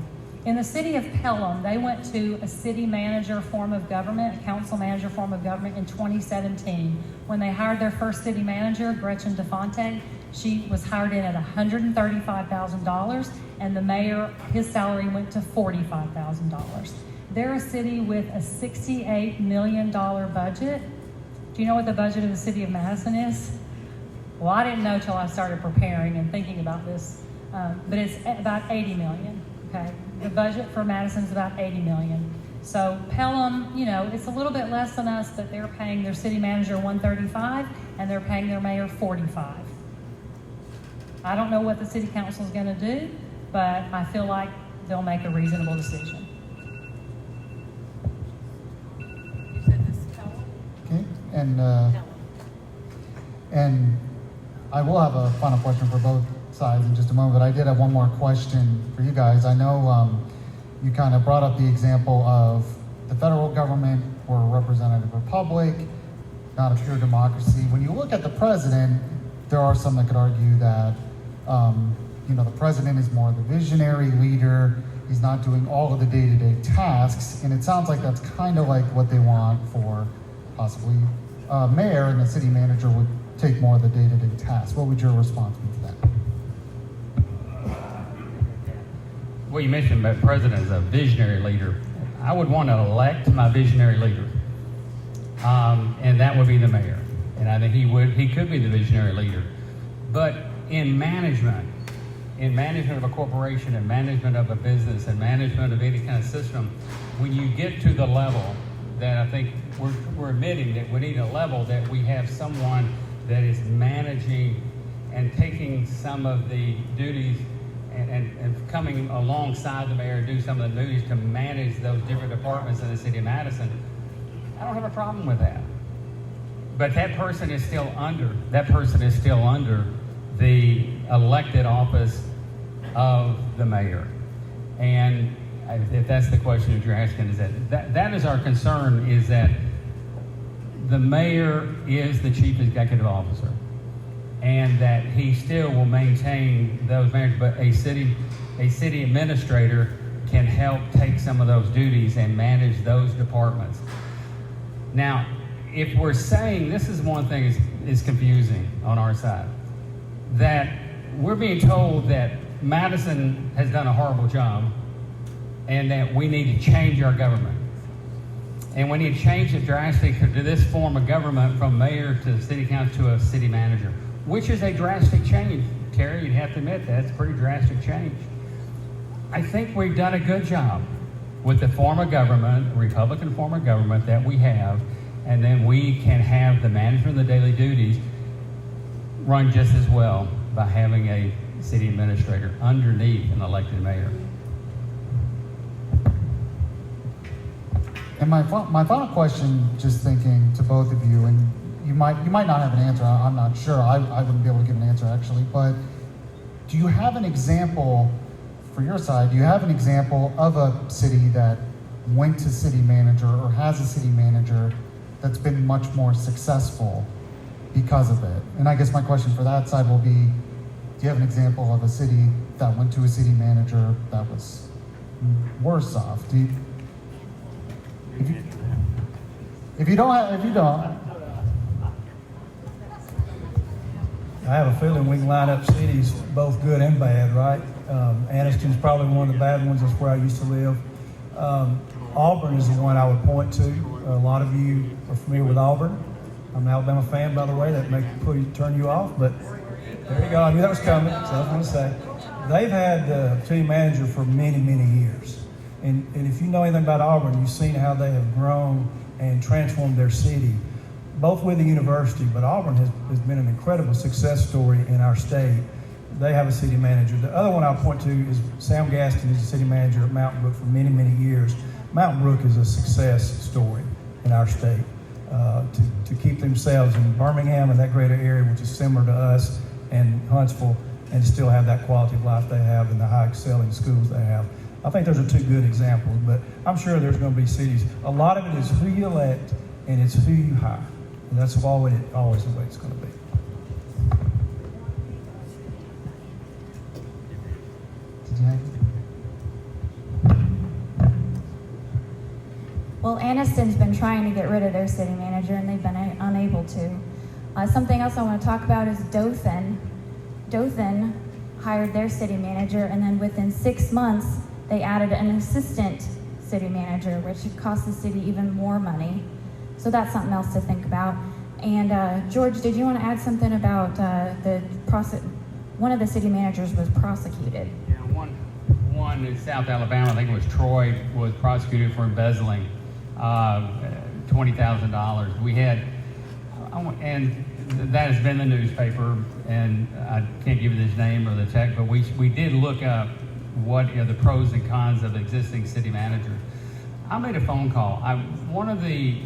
Speaker 8: In the city of Pelham, they went to a city manager form of government, a council manager form of government in 2017. When they hired their first city manager, Gretchen DeFonte, she was hired in at $135,000, and the mayor, his salary went to $45,000. They're a city with a $68 million budget. Do you know what the budget of the city of Madison is? Well, I didn't know till I started preparing and thinking about this, but it's about $80 million, okay? The budget for Madison is about $80 million. So Pelham, it's a little bit less than us, but they're paying their city manager $135, and they're paying their mayor $45. I don't know what the city council is going to do, but I feel like they'll make a reasonable decision.
Speaker 10: You said this is Pelham?
Speaker 3: Okay, and I will have a final question for both sides in just a moment, but I did have one more question for you guys. I know you kind of brought up the example of the federal government or a representative republic, not a pure democracy. When you look at the president, there are some that could argue that the president is more the visionary leader. He's not doing all of the day-to-day tasks, and it sounds like that's kind of like what they want for possibly a mayor, and the city manager would take more of the day-to-day tasks. What would your response be to that?
Speaker 6: Well, you mentioned that president is a visionary leader. I would want to elect my visionary leader, and that would be the mayor. And I think he could be the visionary leader. But in management of a corporation, and management of a business, and management of any kind of system, when you get to the level that I think we're admitting that we need a level that we have someone that is managing and taking some of the duties and coming alongside the mayor to do some of the duties to manage those different departments in the city of Madison, I don't have a problem with that. But that person is still under the elected office of the mayor. And if that's the question that you're asking, is that is our concern, is that the mayor is the chief executive officer, and that he still will maintain those managers, but a city administrator can help take some of those duties and manage those departments. Now, if we're saying, this is one thing is confusing on our side, that we're being told that Madison has done a horrible job and that we need to change our government. And we need to change it drastically to this form of government from mayor to city council to a city manager, which is a drastic change. Terry, you'd have to admit that's a pretty drastic change. I think we've done a good job with the form of government, Republican form of government that we have, and then we can have the management of the daily duties run just as well by having a city administrator underneath an elected mayor.
Speaker 3: And my final question, just thinking to both of you, and you might not have an answer, I'm not sure, I wouldn't be able to give an answer actually, but do you have an example, for your side, do you have an example of a city that went to city manager or has a city manager that's been much more successful because of it? And I guess my question for that side will be, do you have an example of a city that went to a city manager that was worse off? If you don't,
Speaker 9: I have a feeling we can line up cities both good and bad, right? Anniston's probably one of the bad ones. That's where I used to live. Auburn is the one I would point to. A lot of you are familiar with Auburn. I'm an Alabama fan, by the way. That may turn you off, but there you go. I knew that was coming, so I was going to say. They've had the city manager for many, many years. And if you know anything about Auburn, you've seen how they have grown and transformed their city, both with the university, but Auburn has been an incredible success story in our state. They have a city manager. The other one I'll point to is Sam Gaston is the city manager at Mountain Brook for many, many years. Mountain Brook is a success story in our state. To keep themselves in Birmingham and that greater area, which is similar to us and Huntsville, and to still have that quality of life they have and the high excelling schools they have. I think those are two good examples, but I'm sure there's going to be cities. A lot of it is who you elect and it's who you hire. And that's always the way it's going to be.
Speaker 7: Well, Anniston's been trying to get rid of their city manager, and they've been unable to. Something else I want to talk about is Dothan. Dothan hired their city manager, and then within 6 months, they added an assistant city manager, which cost the city even more money. So that's something else to think about. And George, did you want to add something about one of the city managers was prosecuted?
Speaker 6: Yeah, one in South Alabama, I think it was Troy, was prosecuted for embezzling $20,000. We had, and that has been the newspaper, and I can't give you his name or the tech, but we did look up what are the pros and cons of existing city managers. I made a phone call. One of the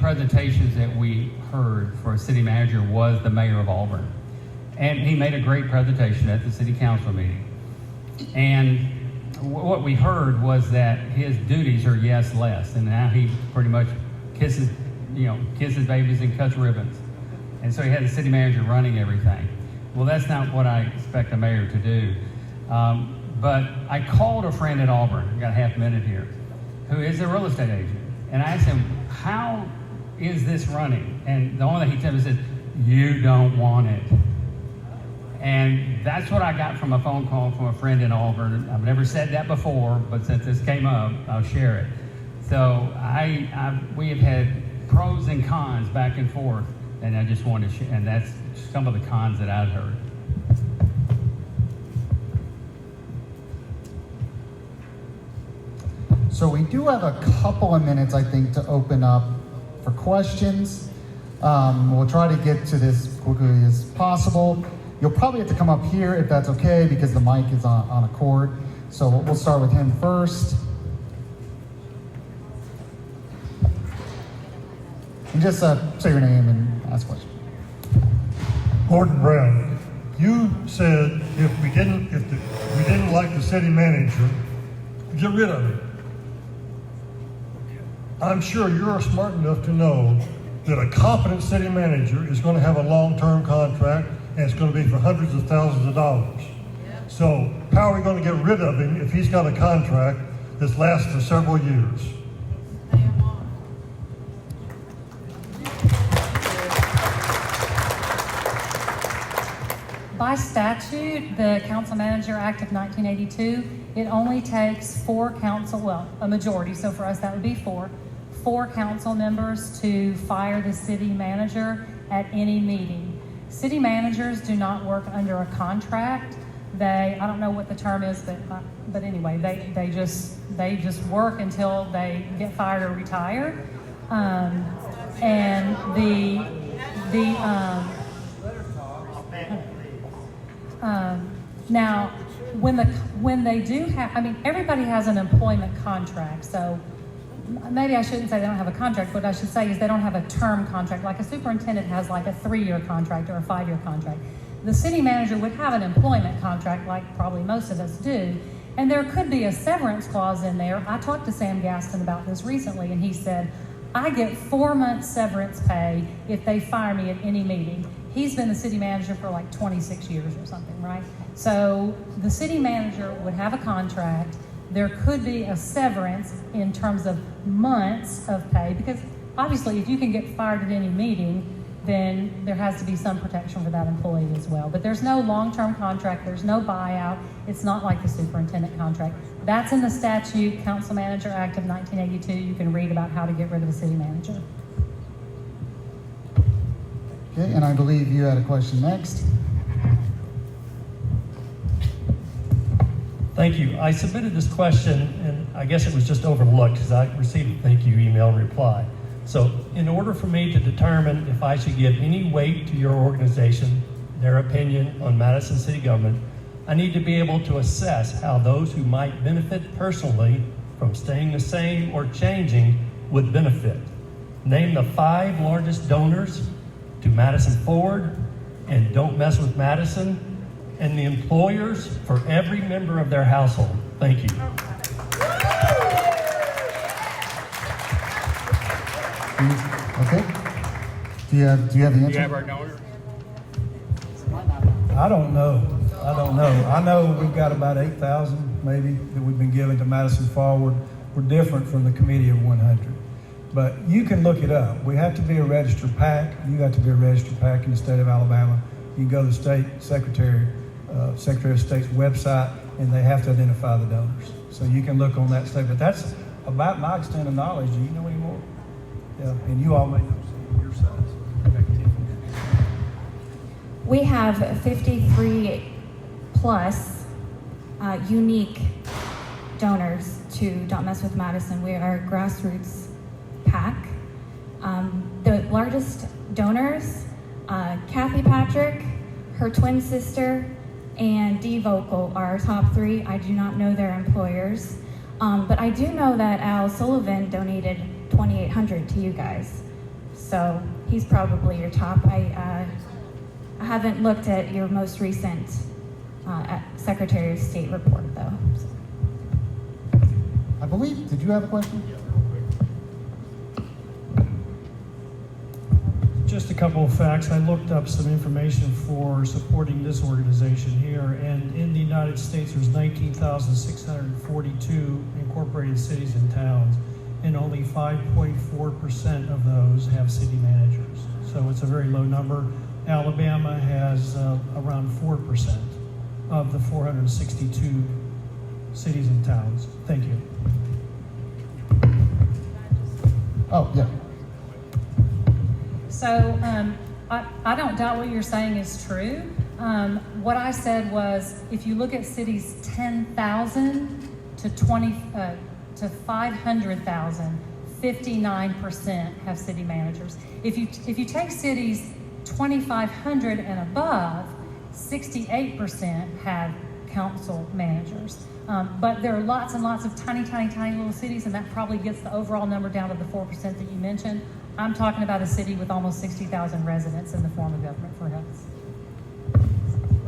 Speaker 6: presentations that we heard for a city manager was the mayor of Auburn, and he made a great presentation at the city council meeting. And what we heard was that his duties are less, and now he pretty much kisses babies and cuts ribbons, and so he had the city manager running everything. Well, that's not what I expect a mayor to do. But I called a friend in Auburn, I got a half minute here, who is a real estate agent. And I asked him, how is this running? And the only thing he told me is, you don't want it. And that's what I got from a phone call from a friend in Auburn. I've never said that before, but since this came up, I'll share it. So we have had pros and cons back and forth, and I just wanted to share, and that's some of the cons that I've heard.
Speaker 3: So we do have a couple of minutes, I think, to open up for questions. We'll try to get to this quickly as possible. You'll probably have to come up here if that's okay, because the mic is on a cord. So we'll start with him first. And just say your name and ask a question.
Speaker 11: Gordon Brown, you said if we didn't like the city manager, get rid of him. I'm sure you're smart enough to know that a competent city manager is going to have a long-term contract, and it's going to be for hundreds of thousands of dollars. So how are we going to get rid of him if he's got a contract that lasts for several years?
Speaker 8: By statute, the Council Manager Act of 1982, it only takes a majority, so for us that would be four council members to fire the city manager at any meeting. City managers do not work under a contract. I don't know what the term is, but anyway, they just work until they get fired or retire. Now, when they do have, everybody has an employment contract, so maybe I shouldn't say they don't have a contract. What I should say is they don't have a term contract. Like a superintendent has like a 3-year contract or a 5-year contract. The city manager would have an employment contract like probably most of us do, and there could be a severance clause in there. I talked to Sam Gaston about this recently, and he said, I get 4 months severance pay if they fire me at any meeting. He's been the city manager for like 26 years or something, right? So the city manager would have a contract. There could be a severance in terms of months of pay, because obviously if you can get fired at any meeting, then there has to be some protection for that employee as well. But there's no long-term contract, there's no buyout. It's not like the superintendent contract. That's in the statute, Council Manager Act of 1982. You can read about how to get rid of a city manager.
Speaker 3: Okay, and I believe you had a question next.
Speaker 12: Thank you. I submitted this question, and I guess it was just overlooked because I received a thank you email reply. So in order for me to determine if I should give any weight to your organization, their opinion on Madison city government, I need to be able to assess how those who might benefit personally from staying the same or changing would benefit. Name the 5 largest donors to Madison Forward and Don't Mess with Madison, and the employers for every member of their household. Thank you.
Speaker 3: Okay. Do you have the answer?
Speaker 5: Do you have our donor?
Speaker 9: I don't know. I know we've got about 8,000 maybe that we've been given to Madison Forward. We're different from the Committee of 100. But you can look it up. We have to be a registered PAC. You have to be a registered PAC in the state of Alabama. You can go to the state Secretary of State's website, and they have to identify the donors. So you can look on that state. But that's about my extent of knowledge. Do you know any more? Yeah, and you all may know some of your size.
Speaker 7: We have 53 plus unique donors to Don't Mess with Madison. We are a grassroots PAC. The largest donors, Kathy Patrick, her twin sister, and Dee Vocal are our top 3. I do not know their employers, but I do know that Al Sullivan donated $2,800 to you guys. So he's probably your top. I haven't looked at your most recent Secretary of State report though. So.
Speaker 3: I believe, did you have a question?
Speaker 12: Just a couple of facts. I looked up some information for supporting this organization here, and in the United States there's 19,642 incorporated cities and towns, and only 5.4% of those have city managers. So it's a very low number. Alabama has around 4% of the 462 cities and towns. Thank you.
Speaker 3: Oh, yeah.
Speaker 8: So I don't doubt what you're saying is true. What I said was, if you look at cities 10,000 to 500,000, 59% have city managers. If you take cities 2,500 and above, 68% have council managers. But there are lots and lots of tiny little cities, and that probably gets the overall number down to the 4% that you mentioned. I'm talking about a city with almost 60,000 residents in the form of government for us.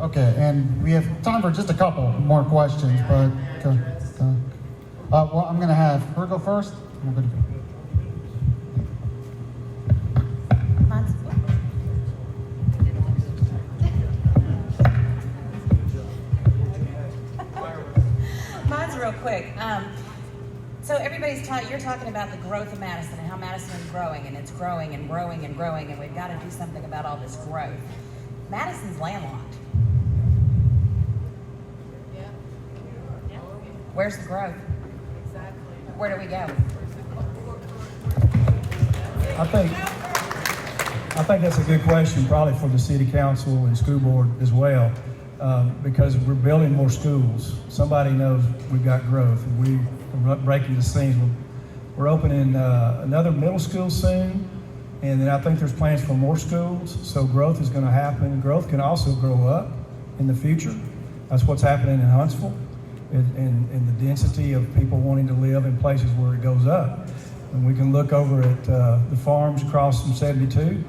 Speaker 3: Okay, and we have time for just a couple more questions, but well, I'm going to have her go first.
Speaker 13: quick. So you're talking about the growth of Madison and how Madison is growing, and it's growing and growing and growing, and we've got to do something about all this growth. Madison's landlocked.
Speaker 10: Yeah.
Speaker 13: Where's the growth?
Speaker 10: Exactly.
Speaker 13: Where do we go?
Speaker 9: I think that's a good question, probably for the city council and school board as well, because we're building more schools. Somebody knows we've got growth, and we're breaking the scenes. We're opening another middle school soon, and then I think there's plans for more schools. So growth is going to happen. Growth can also grow up in the future. That's what's happening in Huntsville, and the density of people wanting to live in places where it goes up. And we can look over at the farms across from 72.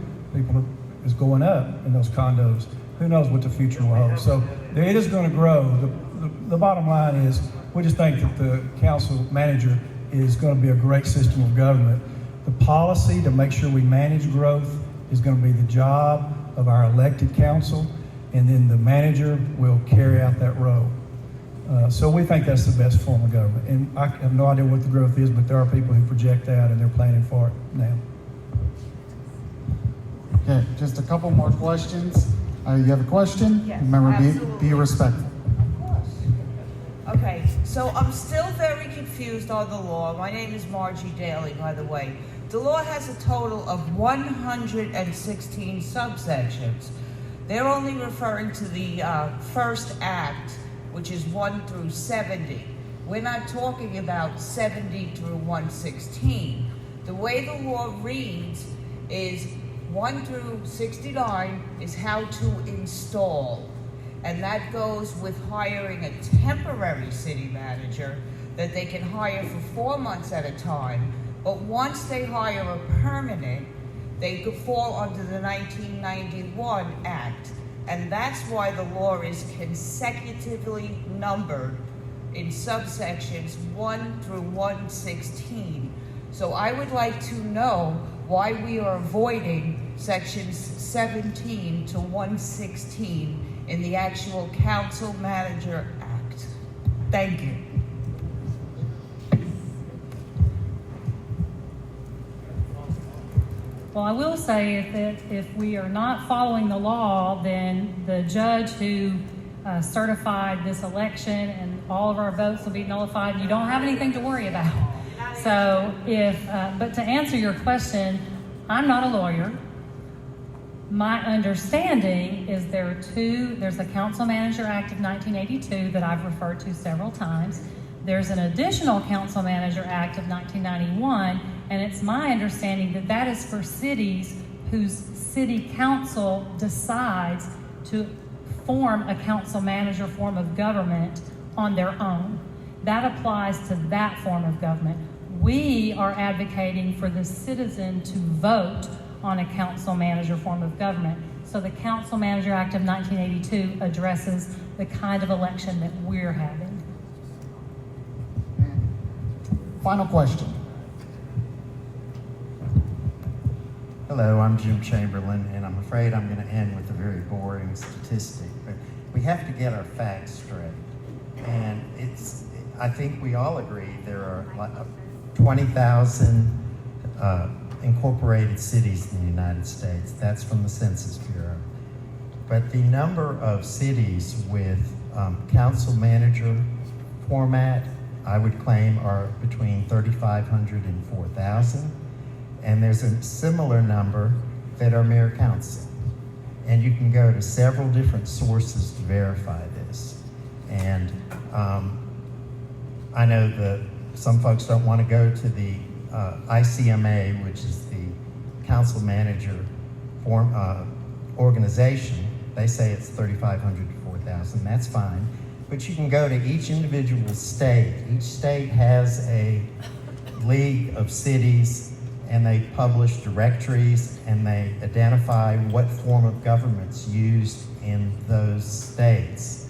Speaker 9: Is going up in those condos. Who knows what the future will hold? So it is going to grow. The bottom line is we just think that the council manager is going to be a great system of government. The policy to make sure we manage growth is going to be the job of our elected council, and then the manager will carry out that role. So we think that's the best form of government. And I have no idea what the growth is, but there are people who project that and they're planning for it now.
Speaker 3: Okay, just a couple more questions. You have a question?
Speaker 14: Yes,
Speaker 3: Remember,
Speaker 14: absolutely.
Speaker 3: be respectful.
Speaker 14: Of course. Okay, so I'm still very confused on the law. My name is Margie Daly, by the way. The law has a total of 116 subsections. They're only referring to the first act, which is 1 through 70. We're not talking about 70 through 116. The way the law reads is 1 through 69 is how to install. And that goes with hiring a temporary city manager that they can hire for 4 months at a time. But once they hire a permanent, they could fall under the 1991 Act. And that's why the law is consecutively numbered in subsections 1 through 116. So I would like to know why we are avoiding sections 17 to 116 in the actual Council Manager Act. Thank you.
Speaker 8: Well, I will say that if we are not following the law, then the judge who certified this election and all of our votes will be nullified. You don't have anything to worry about. So but to answer your question, I'm not a lawyer. My understanding is there's the Council Manager Act of 1982 that I've referred to several times. There's an additional Council Manager Act of 1991, and it's my understanding that that is for cities whose city council decides to form a council manager form of government on their own. That applies to that form of government. We are advocating for the citizen to vote on a council manager form of government. So the Council Manager Act of 1982 addresses the kind of election that we're having.
Speaker 3: Final question.
Speaker 15: Hello, I'm Jim Chamberlain, and I'm afraid I'm going to end with a very boring statistic, but we have to get our facts straight. And I think we all agree there are 20,000 incorporated cities in the United States. That's from the Census Bureau. But the number of cities with council manager format, I would claim, are between 3,500 and 4,000. And there's a similar number that are mayor council. And you can go to several different sources to verify this. And I know that some folks don't want to go to the ICMA, which is the council manager organization. They say it's 3,500 to 4,000. That's fine. But you can go to each individual state. Each state has a league of cities, and they publish directories, and they identify what form of government's used in those states.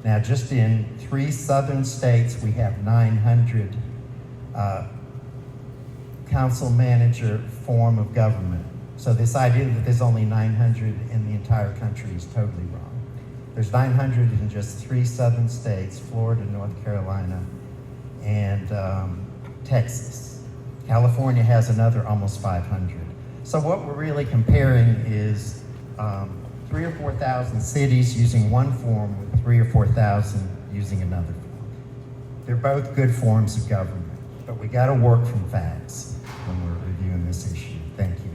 Speaker 15: Now, just in 3 southern states, we have 900 council manager form of government. So this idea that there's only 900 in the entire country is totally wrong. There's 900 in just 3 southern states, Florida, North Carolina, and Texas. California has another almost 500. So what we're really comparing is 3,000 or 4,000 cities using one form with 3,000 or 4,000 using another form. They're both good forms of government, but we got to work from facts when we're reviewing this issue. Thank you.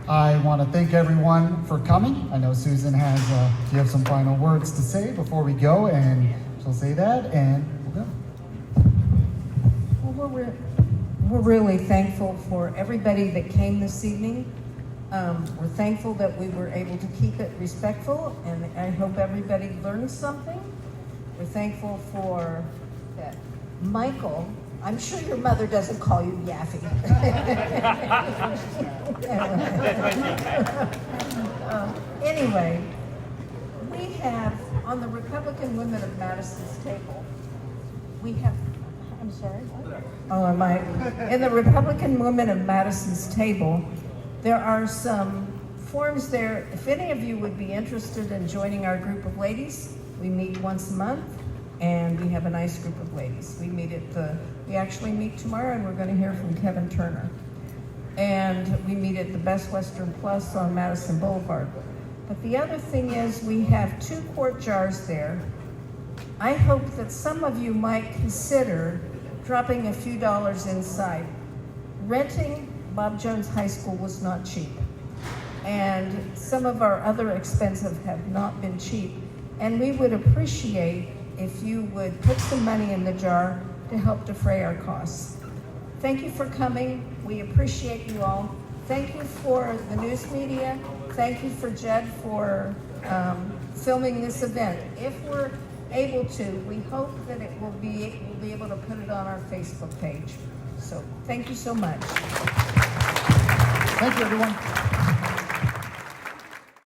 Speaker 3: I want to thank everyone for coming. I know Susan has, do you have some final words to say before we go? And she'll say that, and we'll go.
Speaker 1: Well, we're really thankful for everybody that came this evening. We're thankful that we were able to keep it respectful, and I hope everybody learned something. We're thankful for that. Michael, I'm sure your mother doesn't call you Yaffy. Anyway, we have, on the Republican Women of Madison's table, we have, I'm sorry? Oh, am I? In the Republican Women of Madison's table, there are some forms there. If any of you would be interested in joining our group of ladies, we meet once a month, and we have a nice group of ladies. We actually meet tomorrow, and we're going to hear from Kevin Turner. And we meet at the Best Western Plus on Madison Boulevard. But the other thing is, we have 2 quart jars there. I hope that some of you might consider dropping a few dollars inside. Renting Bob Jones High School was not cheap. And some of our other expenses have not been cheap. And we would appreciate if you would put some money in the jar to help defray our costs. Thank you for coming. We appreciate you all. Thank you for the news media. Thank you for Jed for filming this event. If we're able to, we hope that we'll be able to put it on our Facebook page. So thank you so much.
Speaker 3: Thank you, everyone.